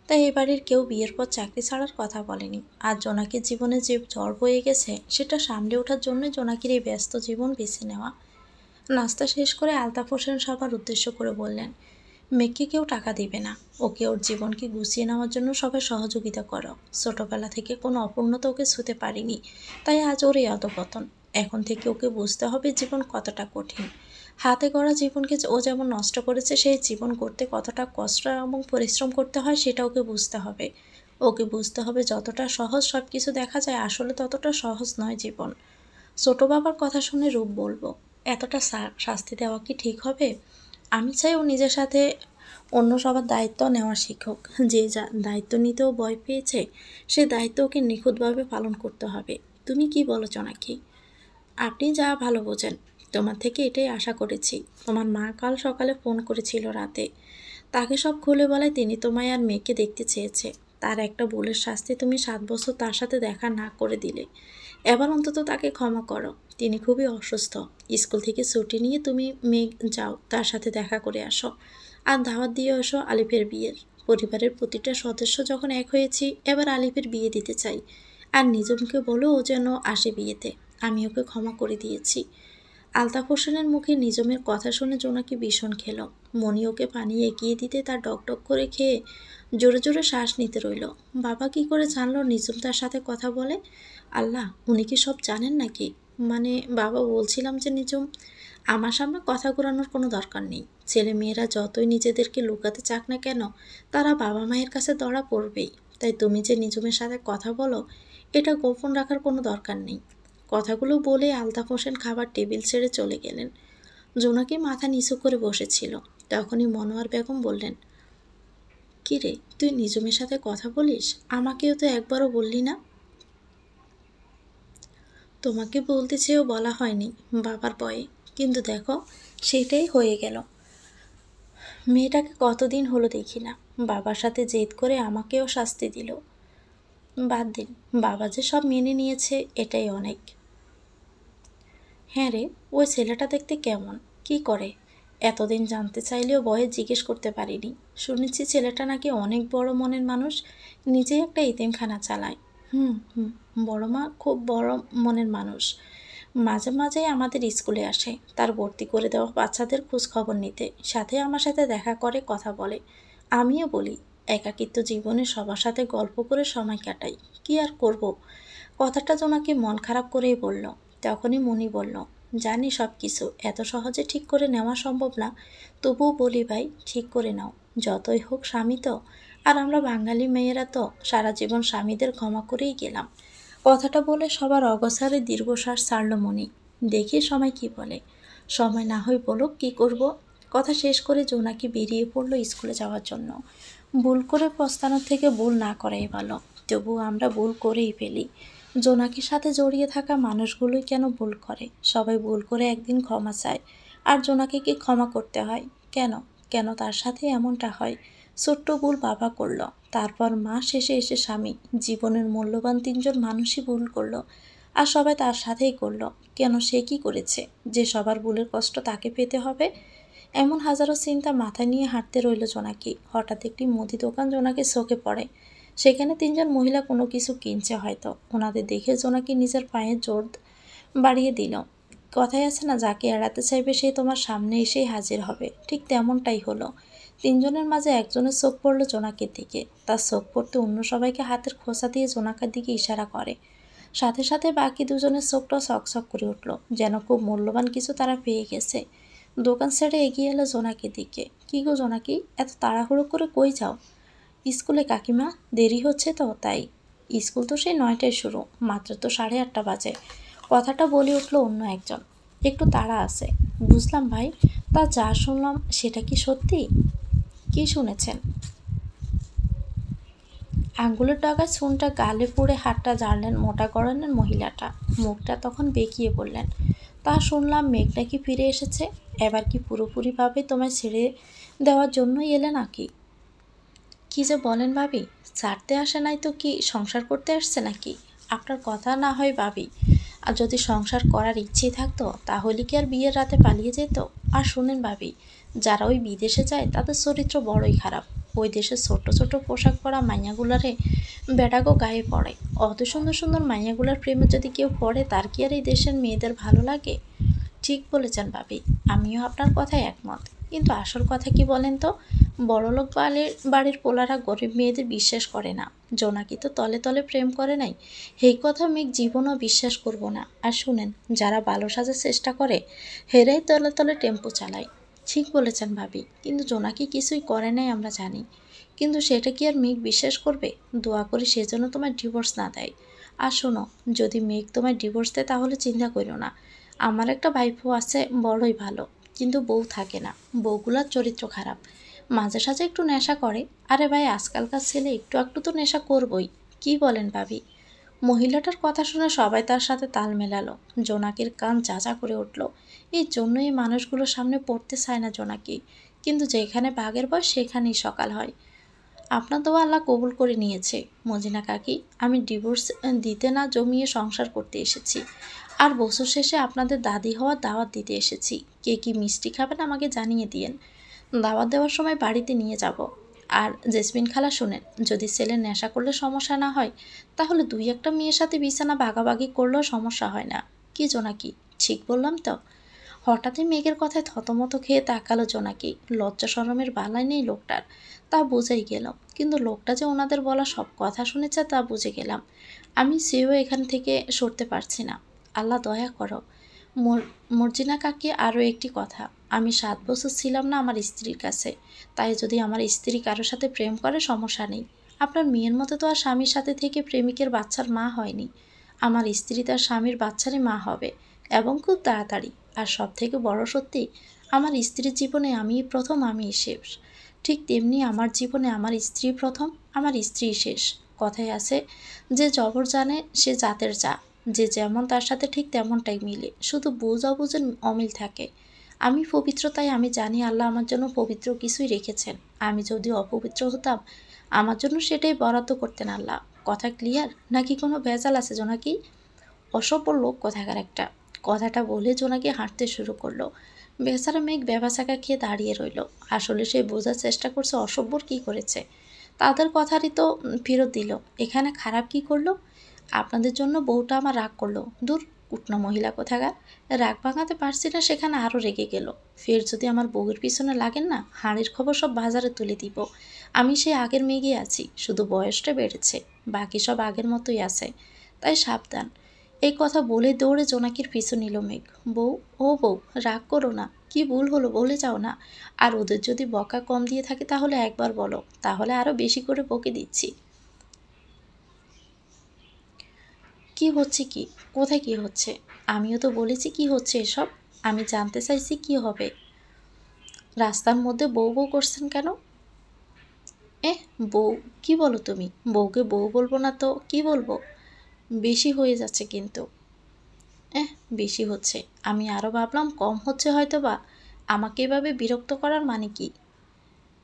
তাই এ বাড়ির কেউ বিয়ের পর চাকরি ছাড়ার কথা বলেনি। আর জোনাকির জীবনে যে ঝড় বয়ে গেছে সেটা সামলে ওঠার জন্যই জোনাকির এই ব্যস্ত জীবন বেছে নেওয়া। নাস্তা শেষ করে আলতাফ হোসেন সবার উদ্দেশ্য করে বললেন, মেয়েকে কেউ টাকা দিবে না, ওকে ওর জীবনকে গুছিয়ে নেওয়ার জন্য সবাই সহযোগিতা করো। ছোটবেলা থেকে কোনো অপূর্ণতা ওকে ছুঁতে পারিনি, তাই আজ ওর এই অধঃপতন। এখন থেকে ওকে বুঝতে হবে জীবন কতটা কঠিন। হাতে গড়া জীবনকে ও যেমন নষ্ট করেছে, সেই জীবন করতে কতটা কষ্ট এবং পরিশ্রম করতে হয় সেটা ওকে বুঝতে হবে। ওকে বুঝতে হবে যতটা সহজ সব কিছু দেখা যায়, আসলে ততটা সহজ নয় জীবন। ছোট বাবার কথা শুনে রূপ বলবো, এতটা শাস্তি দেওয়া কি ঠিক হবে? আমি চাই ও নিজের সাথে অন্য সবার দায়িত্ব নেওয়া শিখুক। যে যা দায়িত্ব নিতেও ভয় পেয়েছে, সে দায়িত্ব ওকে নিখুঁতভাবে পালন করতে হবে। তুমি কি বলো জোনাকি? আপনি যা ভালো বোঝেন, তোমার থেকে এটাই আশা করেছি। তোমার মা কাল সকালে ফোন করেছিল রাতে, তাকে সব খুলে বলায় তিনি তোমায় আর মেয়েকে দেখতে চেয়েছে। তার একটা ভুলের শাস্তি তুমি 7 বছর তার সাথে দেখা না করে দিলে। এবার অন্তত তাকে ক্ষমা করো। তিনি খুবই অসুস্থ। স্কুল থেকে ছুটি নিয়ে তুমি মেয়ে যাও, তার সাথে দেখা করে আসো। আর দাওয়াত দিয়ে এসো আলিফের বিয়ের। পরিবারের প্রতিটা সদস্য যখন এক হয়েছি, এবার আলিফের বিয়ে দিতে চাই। আর নিজমকে বলো ও যেন আসে বিয়েতে। আমি ওকে ক্ষমা করে দিয়েছি। আলতাফ হোসেনের মুখে নিজমের কথা শুনে জোনাকি ভীষণ খেল। মনি ওকে পানি এগিয়ে দিতে তার ডকডক করে খেয়ে জোরে জোরে শ্বাস নিতে রইল। বাবা কি করে জানলো নিজম তার সাথে কথা বলে? আল্লাহ, উনি কি সব জানেন নাকি? মানে বাবা, বলছিলাম যে নিজম, আমার সামনে কথা ঘোরানোর কোনো দরকার নেই। ছেলে মেয়েরা যতই নিজেদেরকে লুকাতে চাক না কেন, তারা বাবা মায়ের কাছে ধরা পড়বেই। তাই তুমি যে নিজমের সাথে কথা বলো, এটা গোপন রাখার কোনো দরকার নেই। কথাগুলো বলে আলতাফ হোসেন খাবার টেবিল ছেড়ে চলে গেলেন। জোনাকি মাথা নিচু করে বসেছিল। তখনই মনোয়ার বেগম বললেন, কি রে, তুই নিজমের সাথে কথা বলিস? আমাকেও তো একবারও বললি না। তোমাকে বলতে চেয়েও বলা হয়নি বাবার ভয়ে, কিন্তু দেখো সেটাই হয়ে গেল। মেয়েটাকে কতদিন হলো দেখি না, বাবার সাথে জেদ করে আমাকেও শাস্তি দিল। বাদ দিন, বাবা যে সব মেনে নিয়েছে এটাই অনেক। হ্যাঁ রে, ওই ছেলেটা দেখতে কেমন, কি করে? এতদিন জানতে চাইলেও ভয়ে জিজ্ঞেস করতে পারিনি। শুনেছি ছেলেটা নাকি অনেক বড় মনের মানুষ, নিজেই একটা এতিমখানা চালায়। হুম হুম, বড় মা খুব বড় মনের মানুষ। মাঝে মাঝেই আমাদের স্কুলে আসে তার ভর্তি করে দেওয়া বাচ্চাদের খোঁজ খবর নিতে, সাথে আমার সাথে দেখা করে, কথা বলে। আমিও বলি, একাকিত্ব জীবনে সবার সাথে গল্প করে সময় কাটাই, কি আর করব। কথাটা জোনাকে মন খারাপ করেই বলল। তখনই মনি বলল, জানি সব কিছু এত সহজে ঠিক করে নেওয়া সম্ভব না, তবুও বলি ভাই, ঠিক করে নাও। যতই হোক স্বামী তো, আর আমরা বাঙালি মেয়েরা তো সারা জীবন স্বামীদের ক্ষমা করেই গেলাম। কথাটা বলে সবার অগোছারে দীর্ঘশ্বাস ছাড়ল মনি। দেখি সময় কি বলে। সময় না হয় বলুক, কি করব। কথা শেষ করে জোনাকি বেরিয়ে পড়লো স্কুলে যাওয়ার জন্য। ভুল করে পস্তানোর থেকে ভুল না করাই ভালো। তবুও আমরা ভুল করেই ফেলি। জোনাকির সাথে জড়িয়ে থাকা মানুষগুলোই কেন ভুল করে? সবাই ভুল করে একদিন ক্ষমা চায়, আর জোনাকিকে ক্ষমা করতে হয় কেন? কেন তার সাথে এমনটা হয়? ছোট্ট ভুল বাবা করলো, তারপর মা, শেষে এসে স্বামী। জীবনের মূল্যবান 3জন মানুষই ভুল করলো, আর সবাই তার সাথেই করলো। কেন, সে কি করেছে যে সবার ভুলের কষ্ট তাকে পেতে হবে? এমন হাজারো চিন্তা মাথায় নিয়ে হাঁটতে রইল জোনাকি। হঠাৎ একটি মুদি দোকান জোনাকির চোখে পড়ে। সেখানে 3জন মহিলা কোনো কিছু কিনছে হয়তো। ওনাদের দেখে জোনাকি নিজের পায়ে জোর বাড়িয়ে দিল। কথায় আছে না, যাকে এড়াতে চাইবে সে তোমার সামনে এসেই হাজির হবে, ঠিক তেমনটাই হলো। 3জনের মাঝে একজনের চোখ পড়ল জোনাকির দিকে। তার চোখ পড়তে অন্য সবাইকে হাতের খোঁচা দিয়ে জোনাকার দিকে ইশারা করে। সাথে সাথে বাকি দুজনের চোখটাও চকচক করে উঠল, যেন খুব মূল্যবান কিছু তারা পেয়ে গেছে। দোকান ছেড়ে এগিয়ে এলো জোনাকির দিকে। কি গো জোনাকি, এত তাড়াহুড়ো করে কই যাও? স্কুলে কাকিমা, দেরি হচ্ছে তো তাই। স্কুল তো সেই 9টায় শুরু, মাত্র তো 8:30 বাজে। কথাটা বলে উঠল অন্য একজন। একটু তাড়া আছে। বুঝলাম ভাই, তা যা শুনলাম সেটা কি সত্যি? কি শুনেছেন? আঙ্গুলের ডগায় চুনটা গালে পড়ে হাতটা ঝাড়লেন মোটা গড়নের মহিলাটা। মুখটা তখন বেঁকিয়ে বললেন, তা শুনলাম মেঘ নাকি ফিরে এসেছে। এবার কি পুরোপুরিভাবে তোমায় ছেড়ে দেওয়ার জন্যই এলে নাকি? কি যে বলেন ভাবি, ছাড়তে আসে নাই তো কি সংসার করতে আসছে নাকি? আপনার কথা না হয় ভাবি, আর যদি সংসার করার ইচ্ছে থাকতো তাহলে কি আর বিয়ের রাতে পালিয়ে যেত? আর শুনেন ভাবি, যারা ওই বিদেশে যায় তাদের চরিত্র বড়ই খারাপ। ওই দেশে ছোট ছোট পোশাক পরা মাইয়াগুলারে বেটাগো গায়ে পড়ে। অত সুন্দর সুন্দর মাইয়াগুলার প্রেমে যদি কেউ পড়ে তার কি আর এই দেশের মেয়েদের ভালো লাগে? ঠিক বলেছেন ভাবি, আমিও আপনার কথায় একমত। কিন্তু আসল কথা কি বলেন তো, বড়লোক বাড়ির পোলারা গরিব মেয়েদের বিশ্বাস করে না। জোনাকি তো তলে তলে প্রেম করে নাই, এই কথা মেঘ জীবনও বিশ্বাস করব না। আর শুনেন, যারা ভালো সাজার চেষ্টা করে হেরাই তলে তলে টেম্পো চালায়। ঠিক বলেছেন ভাবি, কিন্তু জোনাকি কিছুই করে নাই আমরা জানি, কিন্তু সেটা কি আর মেঘ বিশ্বাস করবে? দোয়া করি সেজন্য তোমার ডিভোর্স না দেয়। আর শোনো, যদি মেঘ তোমার ডিভোর্স দেয় তাহলে চিন্তা করো না, আমার একটা ভাইপো আছে বড়ই ভালো, কিন্তু বউ থাকে না। বউগুলার চরিত্র খারাপ, মাঝে সাঝে একটু নেশা করে। আরে ভাই, আজকালকার ছেলে একটু একটু তো নেশা করবই। কি বলেন ভাবি? মহিলাটার কথা শুনে সবাই তার সাথে তাল মেলালো। জোনাকির কান চাচা করে উঠল। এই জন্যই মানুষগুলোর সামনে পড়তে চায় না জোনাকি, কিন্তু যেখানে বাঘের বয়স সেখানেই সকাল হয়। আপনার দোয়া আল্লাহ কবুল করে নিয়েছে মজিনা কাকি। আমি ডিভোর্স দিতে না জমিয়ে সংসার করতে এসেছি, আর বছর শেষে আপনাদের দাদি হওয়ার দাওয়াত দিতে এসেছি। কে কি মিষ্টি খাবেন আমাকে জানিয়ে দিয়েন, দাওয়াত দেওয়ার সময় বাড়িতে নিয়ে যাব। আর জেসমিন খালা শোনেন, যদি ছেলে নেশা করলে সমস্যা না হয় তাহলে দুই একটা মেয়ের সাথে বিছানা ভাগাভাগি করলেও সমস্যা হয় না। কি জোনাকি, ঠিক বললাম তো? হঠাৎই মেঘের কথায় থতমত খেয়ে তাকালো জোনাকি। লজ্জা শরমের বালাই নেই লোকটার, তা বোঝাই গেল। কিন্তু লোকটা যে ওনাদের বলা সব কথা শুনেছে তা বুঝে গেলাম। আমি সেও এখান থেকে সরতে পারছি না। আল্লাহ দয়া করো। মর্জিনা কাকি, আরও একটি কথা, আমি 7 বছর ছিলাম না আমার স্ত্রীর কাছে, তাই যদি আমার স্ত্রী কারোর সাথে প্রেম করে সমস্যা নেই। আপনার মেয়ের মতো তো আর স্বামীর সাথে থেকে প্রেমিকের বাচ্চার মা হয়নি। আমার স্ত্রী তার স্বামীর বাচ্চারই মা হবে, এবং খুব তাড়াতাড়ি। আর সব থেকে বড় সত্যি, আমার স্ত্রীর জীবনে আমিই প্রথম, আমিই শেষ। ঠিক তেমনি আমার জীবনে আমার স্ত্রী প্রথম, আমার স্ত্রী শেষ। কথায় আছে, যে জবর জানে সে জাতের যা, যে যেমন তার সাথে ঠিক তেমনটাই মিলে, শুধু বুঝ অবুঝের অমিল থাকে। আমি পবিত্র, তাই আমি জানি আল্লাহ আমার জন্য পবিত্র কিছুই রেখেছেন। আমি যদি অপবিত্র হতাম আমার জন্য সেটাই বরাদ্দ করতেন আল্লাহ। কথা ক্লিয়ার নাকি কোনো ভেজাল আছে জোনাকি? অসভ্য লোক কোথাকার একটা। কথাটা বলে জোনাকি হাঁটতে শুরু করলো। বেচারা মেঘ বেবাচাকা খেয়ে দাঁড়িয়ে রইল। আসলে সে বোঝার চেষ্টা করছে অসভ্যর কী করেছে। তাদের কথারই তো ফেরত দিল, এখানে খারাপ কি করলো? আপনাদের জন্য বউটা আমার রাগ করলো। দূর, কুটনা মহিলা কোথাকার। রাগ ভাঙাতে পারছি না, সেখানে আরও রেগে গেল। ফের যদি আমার বউয়ের পিছনে লাগেন না, হাঁড়ির খবর সব বাজারে তুলে দিব। আমি সেই আগের মেঘেই আছি, শুধু বয়সটা বেড়েছে, বাকি সব আগের মতোই আছে, তাই সাবধান। এই কথা বলে দৌড়ে জোনাকির পিছু নিল মেঘ। বউ, ও বউ, রাগ করো না, কি ভুল হলো বলে যাও না। আর ওদের যদি বকা কম দিয়ে থাকে তাহলে একবার বলো, তাহলে আরও বেশি করে বকে দিচ্ছি। কি হচ্ছে কি? কোথায় কি হচ্ছে? আমিও তো বলেছি কি হচ্ছে এসব। আমি জানতে চাইছি কি হবে। রাস্তার মধ্যে বউ বউ করছেন কেন? বউ? কি বলো তুমি? বউকে বউ বলবো না তো কি বলবো? বেশি হয়ে যাচ্ছে কিন্তু। বেশি হচ্ছে। আমি আরও ভাবলাম কম হচ্ছে হয়তো বা। আমাকে এভাবে বিরক্ত করার মানে কি?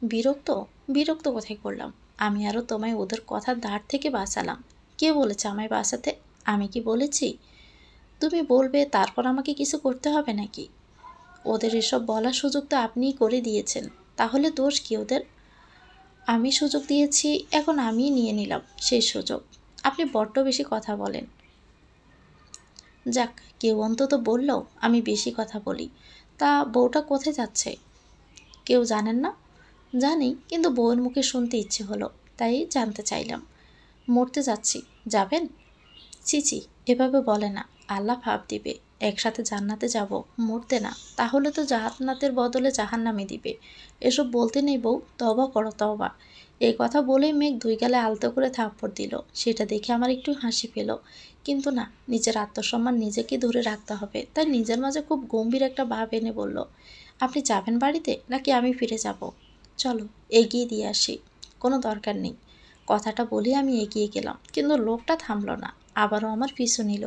বিরক্ত? বিরক্ত কোথায় করলাম? আমি আরও তোমায় ওদের কথার ধার থেকে বাঁচালাম। কে বলেছে আমায় বাঁচাতে? আমি কি বলেছি? তুমি বলবে তারপর আমাকে কিছু করতে হবে নাকি? ওদের এসব বলার সুযোগ তো আপনিই করে দিয়েছেন, তাহলে দোষ কি ওদের? আমি সুযোগ দিয়েছি, এখন আমিই নিয়ে নিলাম সেই সুযোগ। আপনি বড্ড বেশি কথা বলেন। যাক, কেউ অন্তত বলল আমি বেশি কথা বলি। তা বউটা কোথায় যাচ্ছে? কেউ জানেন না? জানি, কিন্তু বউয়ের মুখে শুনতে ইচ্ছে হলো, তাই জানতে চাইলাম। মরতে যাচ্ছি। যাবেন? চিচি, এভাবে বলে না, আল্লাহ ভাব দিবে। একসাথে জান্নাতে যাব, মরতে না, তাহলে তো জান্নাতের বদলে জাহান্নামে দিবে। এসব বলতে নেই বউ, তওবা করো তওবা। এই কথা বলেই মেঘ 2 গালে আলতো করে থাপ্পড় দিল। সেটা দেখে আমার একটু হাসি পেল, কিন্তু না, নিজের আত্মসম্মান নিজেকে ধরে রাখতে হবে, তাই নিজের মাঝে খুব গম্ভীর একটা ভাব এনে বলল, আপনি যাবেন বাড়িতে নাকি আমি ফিরে যাব? চলো এগিয়ে দিয়ে আসি। কোনো দরকার নেই। কথাটা বলে আমি এগিয়ে গেলাম, কিন্তু লোকটা থামল না, আবারও আমার পিছু নিল।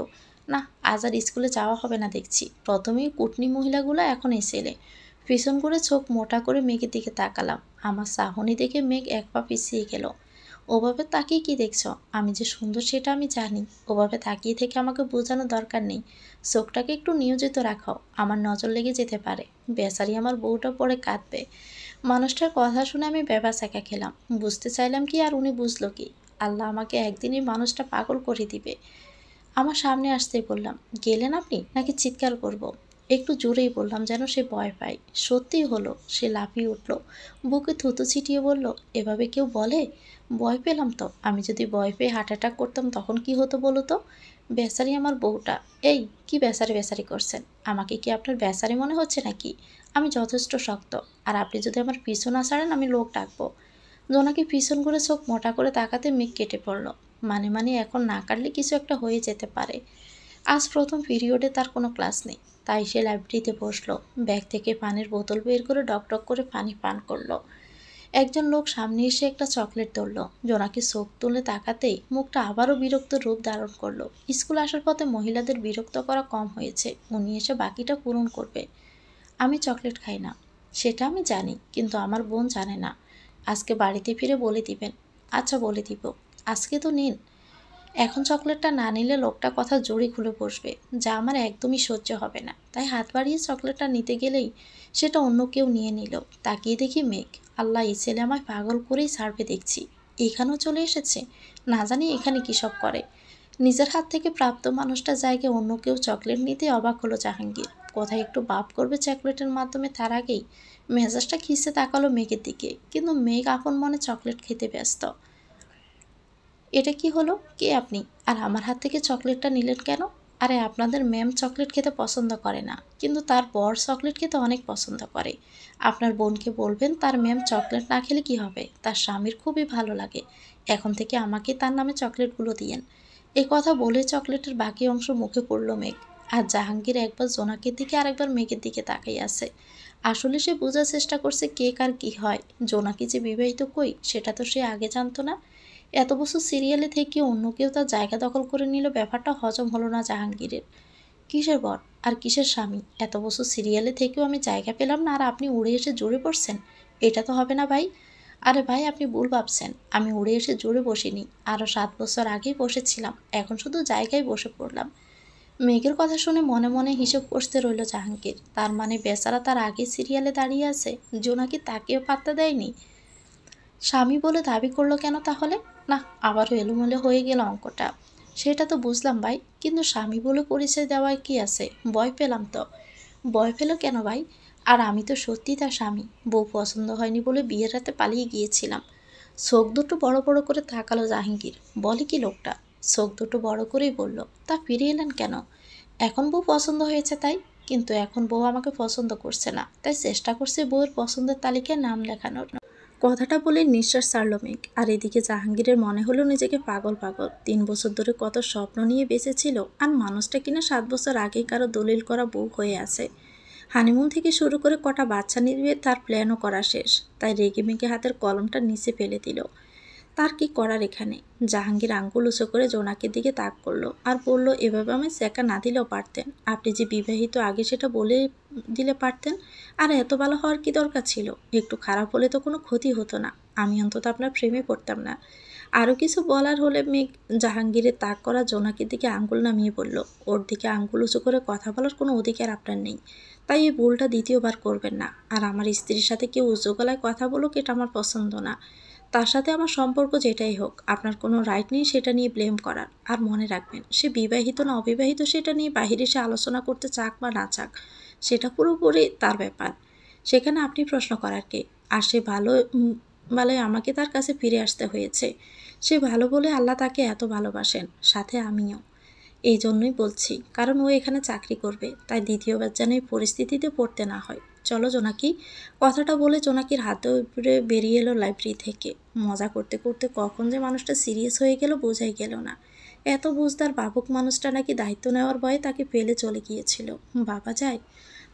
না, আজ আর স্কুলে যাওয়া হবে না দেখছি। প্রথমেই কুটনি মহিলাগুলো, এখন এই ছেলে। পিছন করে চোখ মোটা করে মেঘের দিকে তাকালাম। আমার চাহনি দেখে মেঘ এক পা পিছিয়ে গেল। ওভাবে তাকিয়ে কি দেখছ? আমি যে সুন্দর সেটা আমি জানি। ওভাবে তাকিয়ে থেকে আমাকে বোঝানোর দরকার নেই। চোখটাকে একটু নিয়োজিত রাখো, আমার নজর লেগে যেতে পারে। বেচারি আমার বউটা পরে কাঁদবে। মানুষটার কথা শুনে আমি বেবাচাকা খেলাম। বুঝতে চাইলাম কি, আর উনি বুঝলো কি? আল্লাহ আমাকে একদিনই মানুষটা পাগল করে দিবে। আমার সামনে আসতেই বললাম, গেলেন আপনি নাকি চিৎকার করব? একটু জোরেই বললাম যেন সে ভয় পায়। সত্যিই হলো, সে লাফিয়ে উঠল, বুকে থুতু ছিটিয়ে বলল, এভাবে কেউ বলে? ভয় পেলাম তো। আমি যদি ভয় পেয়ে হার্ট অ্যাটাক করতাম তখন কি হতো বলো তো? বেচারি আমার বউটা। এই, কি বেচারি বেচারি করছেন? আমাকে কি আপনার বেচারি মনে হচ্ছে নাকি? আমি যথেষ্ট শক্ত, আর আপনি যদি আমার পিছু না ছাড়েন আমি লোক ডাকবো। জোনাকি পিছন করে চোখ মোটা করে তাকাতে মেঘ কেটে পড়ল। মানে এখন না কাটলে কিছু একটা হয়ে যেতে পারে। আজ প্রথম পিরিয়ডে তার কোনো ক্লাস নেই, তাই সে লাইব্রেরিতে বসলো। ব্যাগ থেকে পানির বোতল বের করে ডকডক করে পানি পান করলো। একজন লোক সামনে এসে একটা চকলেট ধরল। জোনাকি চোখ তুলে তাকাতেই মুখটা আবারও বিরক্ত রূপ ধারণ করলো। স্কুল আসার পথে মহিলাদের বিরক্ত করা কম হয়েছে, উনি এসে বাকিটা পূরণ করবে। আমি চকলেট খাই না, সেটা আমি জানি, কিন্তু আমার বোন জানে না। আজকে বাড়িতে ফিরে বলে দিবেন। আচ্ছা, বলে দিব। আজকে তো নিন। এখন চকলেটটা না নিলে লোকটা কথা জোরে খুলে বসবে, যা আমার একদমই সহ্য হবে না। তাই হাত বাড়িয়ে চকলেটটা নিতে গেলেই সেটা অন্য কেউ নিয়ে নিল। তাকিয়ে দেখি মেঘ। আল্লাহ, এই ছেলে আমায় পাগল করেই ছাড়বে দেখছি। এখানেও চলে এসেছে। না জানি এখানে কী সব করে। নিজের হাত থেকে প্রাপ্ত মানুষটার জায়গায় অন্য কেউ চকলেট নিতে অবাক হলো জাহাঙ্গীর। কোথায় একটু বাপ করবে চকলেটের মাধ্যমে, তার আগেই মেজাজটা খিসে তাকালো মেঘের দিকে। কিন্তু মেঘ আপন মনে চকলেট খেতে ব্যস্ত। এটা কি হলো? কে আপনি? আর আমার হাত থেকে চকলেটটা নিলেন কেন? আরে, আপনাদের ম্যাম চকলেট খেতে পছন্দ করে না, কিন্তু তার বর চকলেট খেতে অনেক পছন্দ করে। আপনার বোনকে বলবেন তার ম্যাম চকলেট না খেলে কি হবে, তার স্বামীর খুবই ভালো লাগে। এখন থেকে আমাকে তার নামে চকলেটগুলো দিয়েন। এই কথা বলে চকলেটের বাকি অংশ মুখে পড়ল মেঘ। আর জাহাঙ্গীর একবার জোনাকের দিকে আর একবার মেঘের দিকে তাকিয়ে আছে। আসলে সে বোঝার চেষ্টা করছে কে কার কি হয়। জোনাকি যে বিবাহিত, কই সেটা তো সে আগে জানতো না। এত বছর সিরিয়ালে থেকে অন্য কেউ তার জায়গা দখল করে নিল, ব্যাপারটা হজম হলো না জাহাঙ্গীরের। কিসের বর আর কিসের স্বামী? এত বছর সিরিয়ালে থেকেও আমি জায়গা পেলাম না, আর আপনি উড়ে এসে জোরে পড়ছেন? এটা তো হবে না ভাই। আরে ভাই, আপনি ভুল ভাবছেন। আমি উড়ে এসে জোরে বসিনি, আরও 7 বছর আগেই বসেছিলাম, এখন শুধু জায়গায় বসে পড়লাম। মেঘের কথা শুনে মনে মনে হিসেব করতে রইল জাহাঙ্গীর। তার মানে বেচারা তার আগে সিরিয়ালে দাঁড়িয়ে আছে, জোনাকি তাকেও পাত্তা দেয়নি। স্বামী বলে দাবি করলো কেন তাহলে? না, আবারও এলোমেলো হয়ে গেল অঙ্কটা। সেটা তো বুঝলাম ভাই, কিন্তু স্বামী বলে পরিচয় দেওয়ায় কি আছে? ভয় পেলাম তো। ভয় পেল কেন ভাই? আর আমি তো সত্যিই তার স্বামী। বউ পছন্দ হয়নি বলে বিয়ের রাতে পালিয়ে গিয়েছিলাম। চোখ দুটো বড় বড় করে তাকালো জাহাঙ্গীর। বলে কি লোকটা? চোখ দুটো বড় করেই বলল, তা ফিরে এলেন কেন? এখন বউ পছন্দ হয়েছে তাই। কিন্তু এখন বউ আমাকে পছন্দ করছে না, তাই চেষ্টা করছে বউয়ের পছন্দের তালিকায় নাম লেখানোর। কথাটা বলে নিঃশ্বাস ছাড়ল মেঘ। আর এদিকে জাহাঙ্গীরের মনে হলো নিজেকে পাগল পাগল। 3 বছর ধরে কত স্বপ্ন নিয়ে বেঁচেছিল, আর মানুষটা কিনা 7 বছর আগেই কারো দলিল করা বউ হয়ে আছে। হানিমুন থেকে শুরু করে কটা বাচ্চা নিবে তার প্ল্যানও করা শেষ। তাই রেগে মেগে হাতের কলমটা নিচে ফেলে দিল। তার কি করার এখানে? জাহাঙ্গীর আঙ্গুল উঁচু করে জোনাকের দিকে তাক করলো আর বলল, এভাবে আমি চেকা না দিলেও পারতেন। আপনি যে বিবাহিত, আগে সেটা বলে দিলে পারতেন। আর এত ভালো হওয়ার কি দরকার ছিল? একটু খারাপ হলে তো কোনো ক্ষতি হতো না। আমি অন্তত আপনার প্রেমে পড়তাম না। আরও কিছু বলার হলে মেঘ জাহাঙ্গীরের তাক করা জোনাকির দিকে আঙ্গুল নামিয়ে বলল, ওর দিকে আঙ্গুল উঁচু করে কথা বলার কোনো অধিকার আপনার নেই। তাই এই ভুলটা দ্বিতীয়বার করবেন না। আর আমার স্ত্রীর সাথে কেউ উঁচু গলায় কথা বলুক, এটা আমার পছন্দ না। তার সাথে আমার সম্পর্ক যেটাই হোক, আপনার কোনো রাইট নেই সেটা নিয়ে ব্লেম করার। আর মনে রাখবেন, সে বিবাহিত না অবিবাহিত সেটা নিয়ে বাহিরে সে আলোচনা করতে চাক বা না চাক, সেটা পুরোপুরি তার ব্যাপার। সেখানে আপনি প্রশ্ন করার কে? আর সে ভালোই আমাকে তার কাছে ফিরে আসতে হয়েছে। সে ভালো বলে আল্লাহ তাকে এত ভালোবাসেন, সাথে আমিও। এই জন্যই বলছি, কারণ ও এখানে চাকরি করবে, তাই দ্বিতীয়বার যেন এই পরিস্থিতিতে পড়তে না হয়। চলো জোনাকি। কথাটা বলে জোনাকির হাতে উপরে বেরিয়ে এলো লাইব্রেরি থেকে। মজা করতে করতে কখন যে মানুষটা সিরিয়াস হয়ে গেল বোঝাই গেল না। এত বুঝদার বাবুক মানুষটা নাকি দায়িত্ব নেওয়ার ভয়ে তাকে ফেলে চলে গিয়েছিল। বাবা যায়।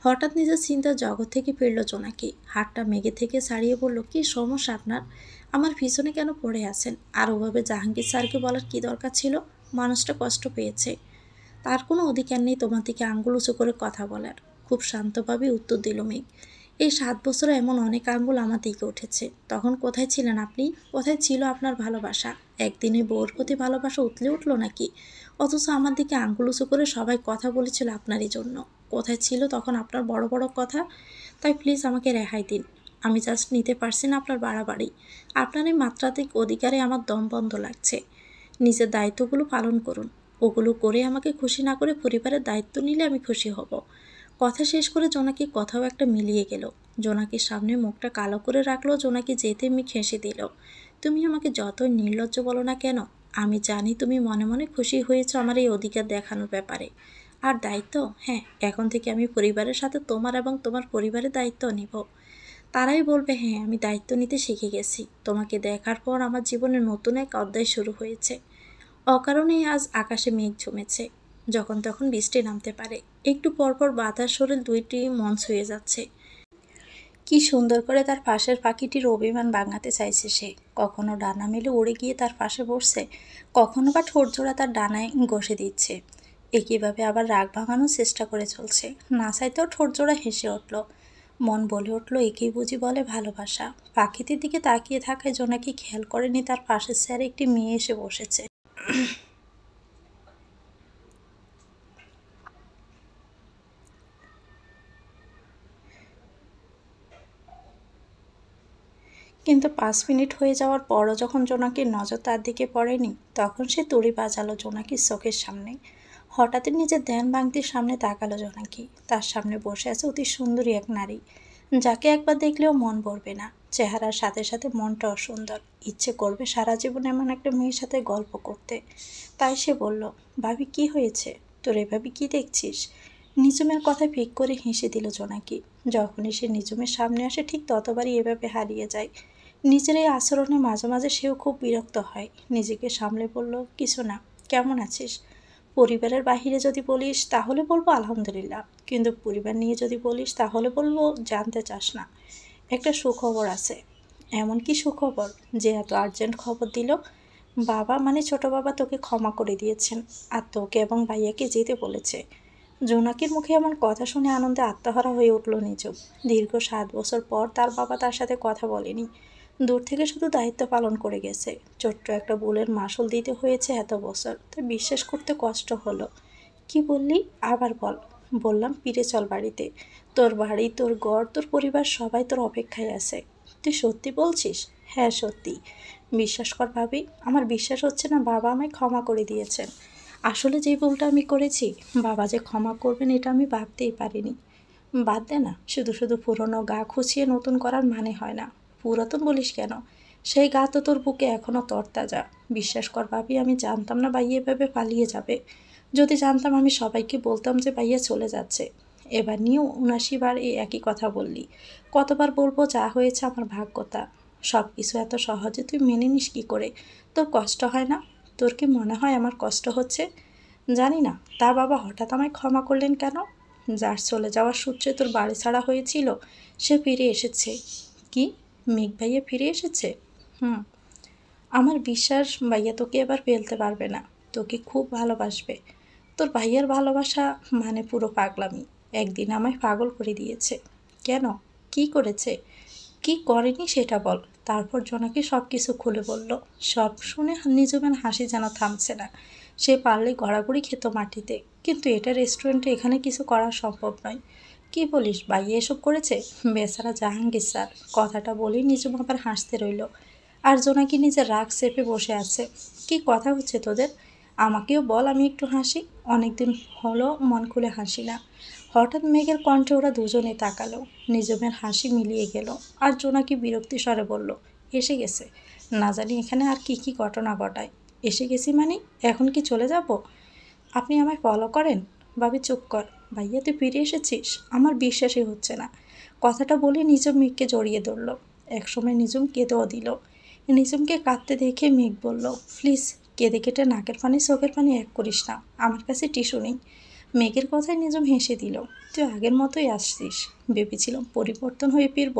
হঠাৎ নিজের চিন্তার জগৎ থেকে ফিরল জোনাকি। হাতটা মেঘে থেকে ছাড়িয়ে বলল, কি সমস্যা আপনার? আমার পিছনে কেন পড়ে আছেন? আর ওভাবে জাহাঙ্গীর স্যারকে বলার কি দরকার ছিল? মানুষটা কষ্ট পেয়েছে। তার কোনো অধিকার নেই তোমার দিকে আঙ্গুল উঁচু করে কথা বলার। খুব শান্তভাবে উত্তর দিল মেঘ। এই 7 বছরে এমন অনেক আঙ্গুল আমার দিকে উঠেছে। তখন কোথায় ছিলেন আপনি? কোথায় ছিল আপনার ভালোবাসা? একদিনে বউর প্রতি ভালোবাসা উতলে উঠলো নাকি? অথচ আমার দিকে আঙ্গুল উঁচু করে সবাই কথা বলেছিল আপনারই জন্য। কোথায় ছিল তখন আপনার বড় বড় কথা? তাই প্লিজ আমাকে রেহাই দিন। আমি জাস্ট নিতে পারছি না আপনার বাড়াবাড়ি। আপনার এই মাত্রাধিক অধিকারে আমার দম বন্ধ লাগছে। নিজের দায়িত্বগুলো পালন করুন। ওগুলো করে আমাকে খুশি না করে পরিবারের দায়িত্ব নিলে আমি খুশি হব। কথা শেষ করে জোনাকি কথাও একটা মিলিয়ে গেল। জোনাকির সামনে মুখটা কালো করে রাখলো। জোনাকি যেতে মেঘ হেসে দিল। তুমি আমাকে যতই নির্লজ্জ বলো না কেন, আমি জানি তুমি মনে মনে খুশি হয়েছ আমার এই অধিকার দেখানোর ব্যাপারে। আর দায়িত্ব, হ্যাঁ, এখন থেকে আমি পরিবারের সাথে তোমার এবং তোমার পরিবারের দায়িত্ব নিব। তারাই বলবে হ্যাঁ, আমি দায়িত্ব নিতে শিখে গেছি। তোমাকে দেখার পর আমার জীবনে নতুন এক অধ্যায় শুরু হয়েছে। অকারণেই আজ আকাশে মেঘ জমেছে। যখন তখন বৃষ্টি নামতে পারে। একটু পরপর বাতাস শরীর দুইটি মন ছুঁয়ে যাচ্ছে। কি সুন্দর করে তার পাশের পাখিটির অভিমান ভাঙাতে চাইছে সে। কখনো ডানা মেলে উড়ে গিয়ে তার পাশে বসছে, কখনো বা ঠোঁটজোড়া তার ডানায় ঘষে দিচ্ছে। একইভাবে আবার রাগ ভাঙানোর চেষ্টা করে চলছে। না চাইতেও ঠোঁটজোড়া হেসে উঠল। মন বলে উঠল, একেই বুঝি বলে ভালোবাসা। পাখিটির দিকে তাকিয়ে থাকায় জোনাকি খেয়াল করেনি তার পাশের চেয়ারে একটি মেয়ে এসে বসেছে। কিন্তু 5 মিনিট হয়ে যাওয়ার পরও যখন জোনাকির নজর তার দিকে পড়েনি, তখন সে তুড়ি বাজালো জোনাকির চোখের সামনে। হঠাৎই নিজের ধ্যান ভাঙতির সামনে তাকালো জোনাকি। তার সামনে বসে আছে অতি সুন্দরী এক নারী, যাকে একবার দেখলেও মন ভরবে না। চেহারার সাথে সাথে মনটাও সুন্দর। ইচ্ছে করবে সারা জীবন এমন একটা মেয়ের সাথে গল্প করতে। তাই সে বলল, ভাবি কি হয়েছে? তোর এভাবে কি দেখছিস? নিঝুমের কথা ফিক করে হেসে দিল জোনাকি। যখনই সে নিঝুমের সামনে আসে ঠিক ততবারই এভাবে হারিয়ে যায়। নিজের এই আচরণে মাঝে মাঝে সেও খুব বিরক্ত হয়। নিজেকে সামলে বলল, কিছু না, কেমন আছিস? পরিবারের বাহিরে যদি বলিস তাহলে বলবো আলহামদুলিল্লাহ, কিন্তু পরিবার নিয়ে যদি বলিস তাহলে বলবো জানতে চাস না। একটা সুখবর আছে। এমন কি সুখবর যে এত আর্জেন্ট খবর দিল? বাবা মানে ছোট বাবা তোকে ক্ষমা করে দিয়েছেন, আর তোকে এবং ভাইয়াকে যেতে বলেছে। জোনাকির মুখে এমন কথা শুনে আনন্দে আত্মহারা হয়ে উঠল নিজম। দীর্ঘ 7 বছর পর তার বাবা তার সাথে কথা বলেনি। দূর থেকে শুধু দায়িত্ব পালন করে গেছে। ছোট্ট একটা ভুলের মাসুল দিতে হয়েছে এত বছর। তাই বিশ্বাস করতে কষ্ট হলো। কি বললি? আবার বল। বললাম ফিরে চল বাড়িতে। তোর বাড়ি, তোর ঘর, তোর পরিবার সবাই তোর অপেক্ষায় আছে। তুই সত্যি বলছিস? হ্যাঁ সত্যি। বিশ্বাস কর ভাবি, আমার বিশ্বাস হচ্ছে না বাবা আমায় ক্ষমা করে দিয়েছেন। আসলে যে ভুলটা আমি করেছি, বাবা যে ক্ষমা করবেন এটা আমি ভাবতেই পারিনি। বাদ দে না, শুধু শুধু পুরনো গা খুঁচিয়ে নতুন করার মানে হয় না। পুরাতন বলিস কেন? সেই গা তো তোর বুকে এখনও তরতাজা। বিশ্বাস কর ভাবি, আমি জানতাম না ভাইয়া এভাবে পালিয়ে যাবে। যদি জানতাম আমি সবাইকে বলতাম যে ভাইয়া চলে যাচ্ছে। এবার নিয়েও ৭৯ বার এই একই কথা বললি। কতবার বলবো যা হয়েছে আমার ভাগ্যতা। সব কিছু এত সহজে তুই মেনে নিস কী করে? তোর কষ্ট হয় না? তোর কি মনে হয় আমার কষ্ট হচ্ছে? জানি না তা বাবা হঠাৎ আমায় ক্ষমা করলেন কেন? যার চলে যাওয়ার সূত্রে তোর বাড়ি ছাড়া হয়েছিল সে ফিরে এসেছে। কি? মেঘ ভাইয়া ফিরে এসেছে? হুম। আমার বিশ্বাস ভাইয়া তোকে এবার ফেলতে পারবে না। তোকে খুব ভালোবাসবে। তোর ভাইয়ার ভালোবাসা মানে পুরো পাগলামি। একদিন আমায় পাগল করে দিয়েছে। কেন? কি করেছে? কি করেনি সেটা বল। তারপর জোনাকি সব কিছু খুলে বলল। সব শুনে নিজুমের হাসি যেন থামছে না। সে পারলে গড়াগড়ি খেত মাটিতে, কিন্তু এটা রেস্টুরেন্টে, এখানে কিছু করা সম্ভব নয়। কি বলিস? ভাইয়া এসব করেছে? বেচারা জাহাঙ্গীর স্যার। কথাটা বলেই নিজুম আবার হাসতে রইল। আর জোনাকি নিজের রাগ চেপে বসে আছে। কি কথা হচ্ছে তোদের? আমাকেও বল, আমি একটু হাসি। অনেকদিন হলো মন খুলে হাসি না। হঠাৎ মেঘের কণ্ঠে ওরা দুজনে তাকালো। নিজমের হাসি মিলিয়ে গেল। আর জোনাকি বিরক্তি স্বরে বলল, এসে গেছে। না জানি এখানে আর কি কি ঘটনা ঘটায়। এসে গেছি মানে এখন কি চলে যাব? আপনি আমায় ফলো করেন? ভাবি চুপ কর। ভাইয়া তুই ফিরে এসেছিস? আমার বিশ্বাসই হচ্ছে না। কথাটা বলে নিজম মেঘকে জড়িয়ে ধরল। একসময় নিজম কেঁদেও দিল। নিজমকে কাঁদতে দেখে মেঘ বলল, প্লিজ কেঁদে কেটে নাকের পানি চোখের পানি এক করিস না। আমার কাছে টিস্যু নেই। মেঘের কথায় নিজম হেসে দিল। তুই আগের মতোই আসছিস। ভেবেছিলাম পরিবর্তন হয়ে ফিরব,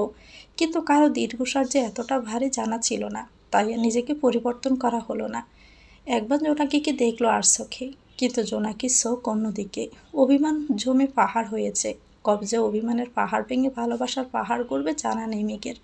কিন্তু কারো দীর্ঘশ্বাস যে এতটা ভারী জানা ছিল না। তাই আর নিজেকে পরিবর্তন করা হলো না। একবার জোনাকিকে দেখলো আর চোখে। কিন্তু জোনাকির চোখ অন্যদিকে। অভিমান জমে পাহাড় হয়েছে। কবে যে অভিমানের পাহাড় ভেঙে ভালোবাসার পাহাড় গড়বে জানা নেই মেঘের।